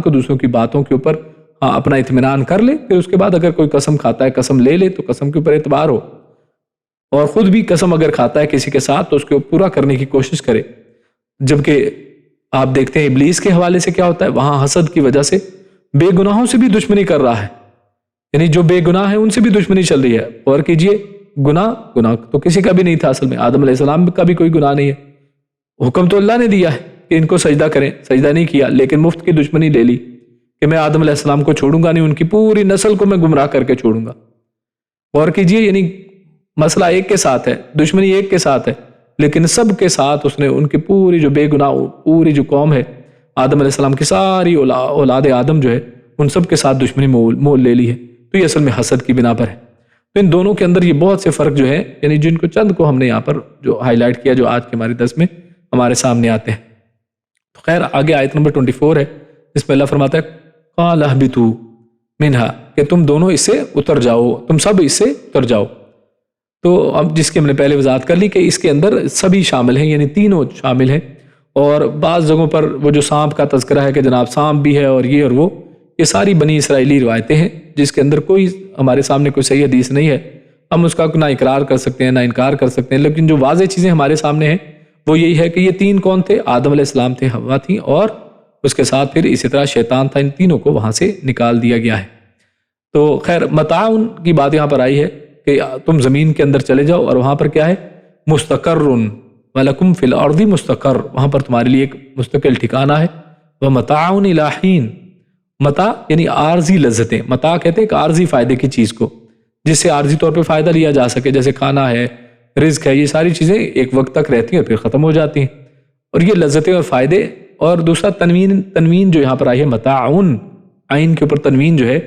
Speaker 1: دوسروں کی باتوں کے اوپر اپنا اطمینان کر لے، پھر اس کے بعد اگر کوئی قسم کھاتا ہے، قسم لے لے تو قسم کے اوپر اعتبار ہو، اور خود بھی قسم اگر کھاتا ہے کسی کے ساتھ تو اس کو پورا کرنے کی کوشش کرے۔ جبکہ آپ دیکھتے ہیں ابلیس کے حوالے سے کیا ہوتا ہے، وہاں حسد کی وجہ سے بے گناہوں سے بھی دشمنی کر رہا ہے، یعنی جو بے گناہ ہیں ان سے بھی دشمنی چل رہی ہے۔ اور کیجئے گناہ تو کسی کا بھی نہیں تھا، اصل میں آدم علیہ السلام کا بھی کوئی گناہ نہیں ہے، حکم تو اللہ نے دیا ہے کہ ان کو سجدہ کریں، سجدہ نہیں کیا، لیکن مفت کی دشمنی لے لی کہ میں آدم علیہ السلام کو چھوڑوں گا نہیں، ان کی پوری نسل کو میں گمراہ کر کے چھوڑوں گا۔ اور کیجئے یعنی مسئلہ ایک کے ساتھ ہے، دشمنی ایک کے ساتھ ہے، لیکن سب کے ساتھ اس نے ان کی پوری جو بے گناہ پوری جو قوم ہے، آدم علیہ السلام کی ساری اولاد آدم جو ہے، ان سب کے ساتھ دشمنی مول لے لی ہے۔ تو یہ اصل میں حسد کی بنا پر ہے۔ تو ان دونوں کے اندر یہ بہت سے فرق جو ہے، یعنی جن کو چند کو ہم نے یہاں پر جو ہائی لائٹ کیا، جو آج کے ہمارے درس میں ہمارے سامنے آتے ہیں۔ تو خیر آگے آیت نمبر 24 ہے، جس میں اللہ فرماتا ہے قَالَ اهْبِطُوا مِنْهَا، کہ تم دونوں اس سے اتر جاؤ، تم سب اس سے اتر جاؤ۔ تو اب جس کی ہم نے پہلے وضاحت کر لی کہ اس کے اندر سبھی شامل ہیں، یعنی تینوں شامل ہیں، اور بعض جگہوں پر وہ جو سانپ کا تذکرہ ہے کہ جناب سانپ بھی ہے اور یہ یہ ساری بنی اسرائیلی روایتیں ہیں جس کے اندر کوئی ہمارے سامنے کوئی صحیح حدیث نہیں ہے، ہم اس کا نہ اقرار کر سکتے ہیں نہ انکار کر سکتے ہیں، لیکن جو واضح چیزیں ہمارے سامنے ہیں وہ یہی ہے کہ یہ تین کون تھے، آدم علیہ السلام تھے، حوا تھی، اور اس کے ساتھ پھر اسی طرح شیطان تھا، ان تینوں کو وہاں سے نکال دیا گیا ہے۔ تو خیر متاعن کی بات یہاں پر آئی ہے کہ تم زمین کے اندر چلے جاؤ، اور وہاں پر کیا ہے، مستقر وَلَكُمْ فِي الْأَرْضِ مستقر، وہاں پر تمہارے لیے ایک مستقل ٹھکانہ ہے، و متاعن الی حین، متاع یعنی عارضی لذتیں، متاع کہتے ہیں ایک عارضی فائدے کی چیز کو جس سے عارضی طور پہ فائدہ لیا جا سکے، جیسے کھانا ہے، رزق ہے، یہ ساری چیزیں ایک وقت تک رہتی ہیں پھر ختم ہو جاتی ہیں، اور یہ لذتیں اور فائدے۔ اور دوسرا تنوین جو یہاں پر آئی ہے متاعن، عین کے اوپر تنوین جو ہے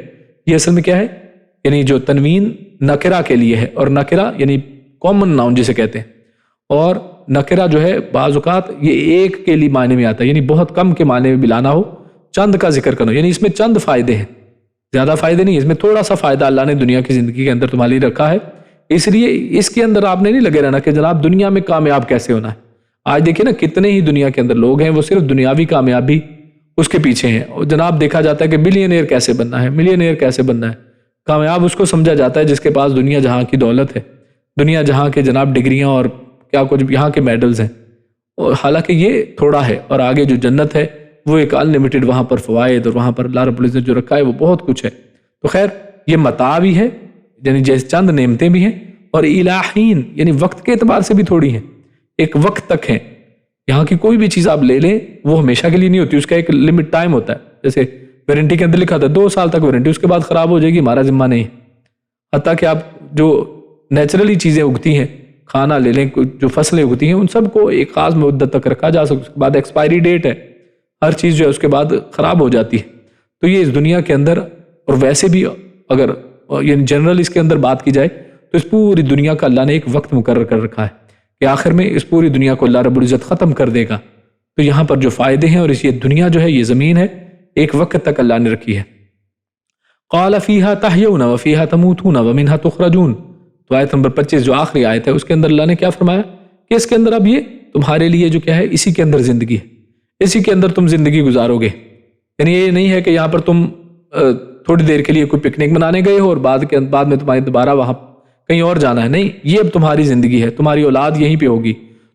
Speaker 1: یہ اصل میں کیا ہے، یعنی جو تنوین نکرہ کے لیے ہے، اور نکرہ یعنی کامن ناؤن جسے کہتے ہیں، اور نکرہ جو ہے بعض اوقات یہ ایک کے لیے معنی میں آتا ہے، یعنی بہت کم کے معنی میں بھی لانا ہو، چند کا ذکر کرنا، یعنی اس میں چند فائدے ہیں، زیادہ فائدے نہیں، اس میں تھوڑا سا فائدہ اللہ نے دنیا کی زندگی کے اندر تمہارے لیے رکھا ہے، اس لیے اس کے اندر آپ نے نہیں لگے رہنا کہ جناب دنیا میں کامیاب کیسے ہونا ہے۔ آج دیکھیں نا کتنے ہی دنیا کے اندر لوگ ہیں وہ صرف دنیاوی کامیابی اس کے پیچھے ہیں، اور جناب دیکھا جاتا ہے کہ بلینئر کیسے بننا ہے، ملینئر کیسے بننا ہے، کامیاب اس کو سمجھا جاتا ہے جس کے پاس دنیا جہاں کی دولت ہے، دنیا جہاں کے جناب ڈگریاں اور کیا کچھ یہاں کے میڈلز ہیں، اور حالانکہ یہ تھوڑا ہے، اور آگے جو جنت ہے وہ ایک انلمیٹڈ، وہاں پر فوائد اور وہاں پر اللہ رب العزت جو رکھا ہے وہ بہت کچھ ہے۔ تو خیر یہ متاع بھی ہے، یعنی جیسے چند نعمتیں بھی ہیں، اور الہین یعنی وقت کے اعتبار سے بھی تھوڑی ہیں، ایک وقت تک ہیں۔ یہاں کی کوئی بھی چیز آپ لے لیں وہ ہمیشہ کے لیے نہیں ہوتی، اس کا ایک لمٹ ٹائم ہوتا ہے، جیسے وارنٹی کے اندر لکھا تھا 2 سال تک وارنٹی، اس کے بعد خراب ہو جائے گی، ہمارا ذمہ نہیں ہے۔ حتیٰ کہ آپ جو نیچرلی چیزیں اگتی ہیں، کھانا لے لیں، جو فصلیں اگتی ہیں، ان سب کو ایک خاص مدت تک رکھا جا سکتا، اس کے بعد ایکسپائری ڈیٹ ہے، ہر چیز جو ہے اس کے بعد خراب ہو جاتی ہے۔ تو یہ اس دنیا کے اندر، اور ویسے بھی اگر یعنی جنرل اس کے اندر بات کی جائے تو اس پوری دنیا کا اللہ نے ایک وقت مقرر کر رکھا ہے کہ آخر میں اس پوری دنیا کو اللہ رب العزت ختم کر دے گا۔ تو یہاں پر جو فائدے ہیں، اور اس یہ دنیا جو ہے یہ زمین ہے ایک وقت تک اللہ نے رکھی ہے۔ قال فیہا تحیون وفیہا تموتون ومنہا تخرجون، تو آیت نمبر 25 جو آخری آیت ہے اس کے اندر اللہ نے کیا فرمایا کہ اس کے اندر اب یہ تمہارے لیے جو کیا ہے اسی کے اندر زندگی ہے، اسی کے اندر تم زندگی گزارو گے۔ یعنی یہ نہیں ہے کہ یہاں پر تم تھوڑی دیر کے لیے کوئی پکنک منانے گئے ہو اور بعد میں تمہاری دوبارہ وہاں کہیں اور جانا ہے، نہیں، یہ اب تمہاری زندگی ہے، تمہاری اولاد یہیں پہ ہوگی،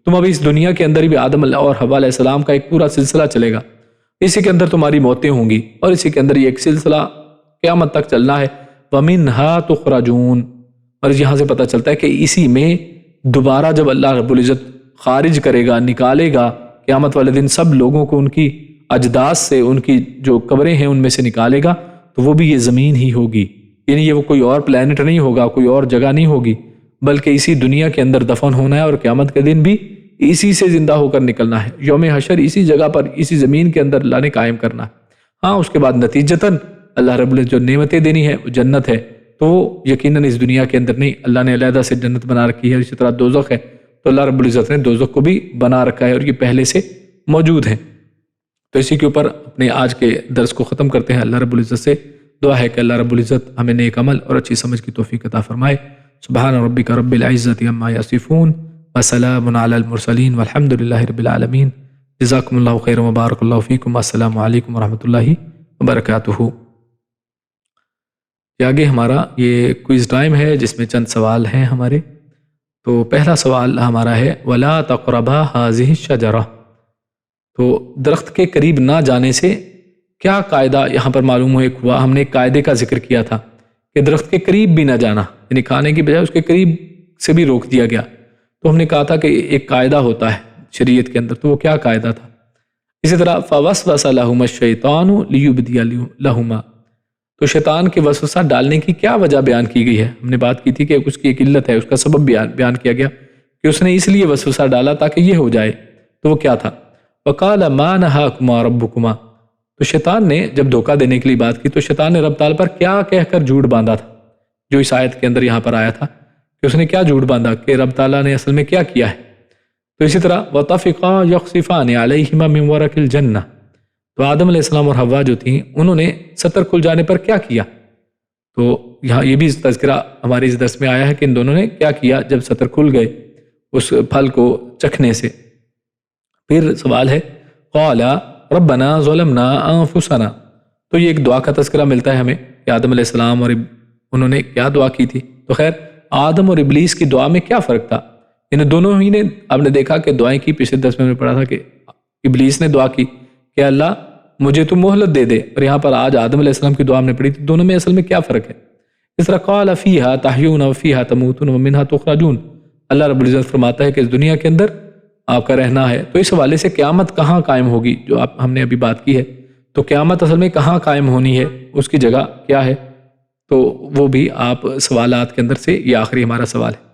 Speaker 1: تم ابھی اس دنیا کے اندر بھی آدم اور حوا علیہ السلام کا ایک پورا سلسلہ چلے گا، اسی کے اندر تمہاری موتیں ہوں گی، اور اسی کے اندر یہ ایک سلسلہ قیامت تک چلنا ہے۔ وَمِنْهَا تُخْرَجُونَ، اور یہاں سے پتہ چلتا ہے کہ اسی میں دوبارہ جب اللہ رب العزت خارج کرے گا، نکالے گا قیامت والے دن سب لوگوں کو ان کی اجداث سے، ان کی جو قبریں ہیں ان میں سے نکالے گا، تو وہ بھی یہ زمین ہی ہوگی، یعنی یہ وہ کوئی اور پلانٹ نہیں ہوگا، کوئی اور جگہ نہیں ہوگی، بلکہ اسی دنیا کے اندر دفن ہونا ہے، اور قیامت کے دن بھی اسی سے زندہ ہو کر نکلنا ہے، یوم حشر اسی جگہ پر اسی زمین کے اندر اللہ نے قائم کرنا ہے۔ ہاں اس کے بعد نتیجتاً اللہ رب العزت جو نعمتیں دینی ہے وہ جنت ہے، تو وہ یقیناً اس دنیا کے اندر نہیں، اللہ نے علیحدہ سے جنت بنا رکھی ہے، اسی طرح دوزخ ہے، تو اللہ رب العزت نے دوزخ کو بھی بنا رکھا ہے، اور یہ پہلے سے موجود ہیں۔ تو اسی کے اوپر اپنے آج کے درس کو ختم کرتے ہیں۔ اللہ رب العزت سے دعا ہے کہ اللہ رب العزت ہمیں نیک عمل اور اچھی سمجھ کی توفیق عطا فرمائے۔ سبحان ربک رب العزت عما یصفون وسلام علی المرسلین والحمد للہ رب العالمین۔ جزاکم اللہ خیر وبارک اللہ فیکم، السلام علیکم ورحمۃ اللہ وبرکاتہ۔ آگے ہمارا یہ کوئز ٹائم ہے جس میں چند سوال ہیں ہمارے۔ تو پہلا سوال ہمارا ہے وَلَا تَقْرَبَا هَٰذِهِ الشَّجَرَةَ، تو درخت کے قریب نہ جانے سے کیا قاعدہ یہاں پر معلوم ہوا؟ ہم نے ایک قاعدے کا ذکر کیا تھا کہ درخت کے قریب بھی نہ جانا، یعنی کھانے کی بجائے اس کے قریب سے بھی روک دیا گیا۔ تو ہم نے کہا تھا کہ ایک قاعدہ ہوتا ہے شریعت کے اندر، تو وہ کیا قاعدہ تھا؟ اسی طرح فَوَسْوَسَ لَهُمَا الشَّيْطَانُ لِيُبْدِيَ لَهُمَا، تو شیطان کے وسوسہ ڈالنے کی کیا وجہ بیان کی گئی ہے؟ ہم نے بات کی تھی کہ اس کی ایک علت ہے، اس کا سبب بیان کیا گیا کہ اس نے اس لیے وسوسہ ڈالا تاکہ یہ ہو جائے، تو وہ کیا تھا؟ وَقَالَ مَا نَهَاكُمَا رَبُّكُمَا، تو شیطان نے جب دھوکہ دینے کے لیے بات کی تو شیطان نے رب تعالیٰ پر کیا کہہ کر جھوٹ باندھا تھا، جو اس آیت کے اندر یہاں پر آیا تھا کہ اس نے کیا جھوٹ باندھا کہ رب تعالیٰ نے اصل میں کیا کیا ہے؟ تو اسی طرح وَطَفِقَا يَخْصِفَانِ عَلَيْهِمَا مِنْ وَرَقِ الْجَنَّةِ، تو آدم علیہ السلام اور حوا جو تھیں انہوں نے ستر کھل جانے پر کیا کیا؟ تو یہاں یہ بھی تذکرہ ہمارے اس درس میں آیا ہے کہ ان دونوں نے کیا کیا جب ستر کھل گئے اس پھل کو چکھنے سے۔ پھر سوال ہے قال ربنا ظلمنا انفسنا، تو یہ ایک دعا کا تذکرہ ملتا ہے ہمیں کہ آدم علیہ السلام اور انہوں نے کیا دعا کی تھی۔ تو خیر آدم اور ابلیس کی دعا میں کیا فرق تھا؟ ان دونوں ہی نے، آپ نے دیکھا کہ دعائیں کی، پچھلے درس میں ہم نے پڑھا تھا کہ ابلیس نے دعا کی کہ اللہ مجھے تو مہلت دے دے، اور یہاں پر آج آدم علیہ السلام کی دعا ہم نے پڑھی تھی، دونوں میں اصل میں کیا فرق ہے؟ اس طرح قال فیہا تحیون وفیہا تموتون ومنہا تخرجون، اللہ رب العزت فرماتا ہے کہ اس دنیا کے اندر آپ کا رہنا ہے. تو اس حوالے سے قیامت کہاں قائم ہوگی جو ہم نے ابھی بات کی ہے, تو قیامت اصل میں کہاں قائم ہونی ہے, اس کی جگہ کیا ہے, تو وہ بھی آپ سوالات کے اندر سے یہ آخری ہمارا سوال ہے.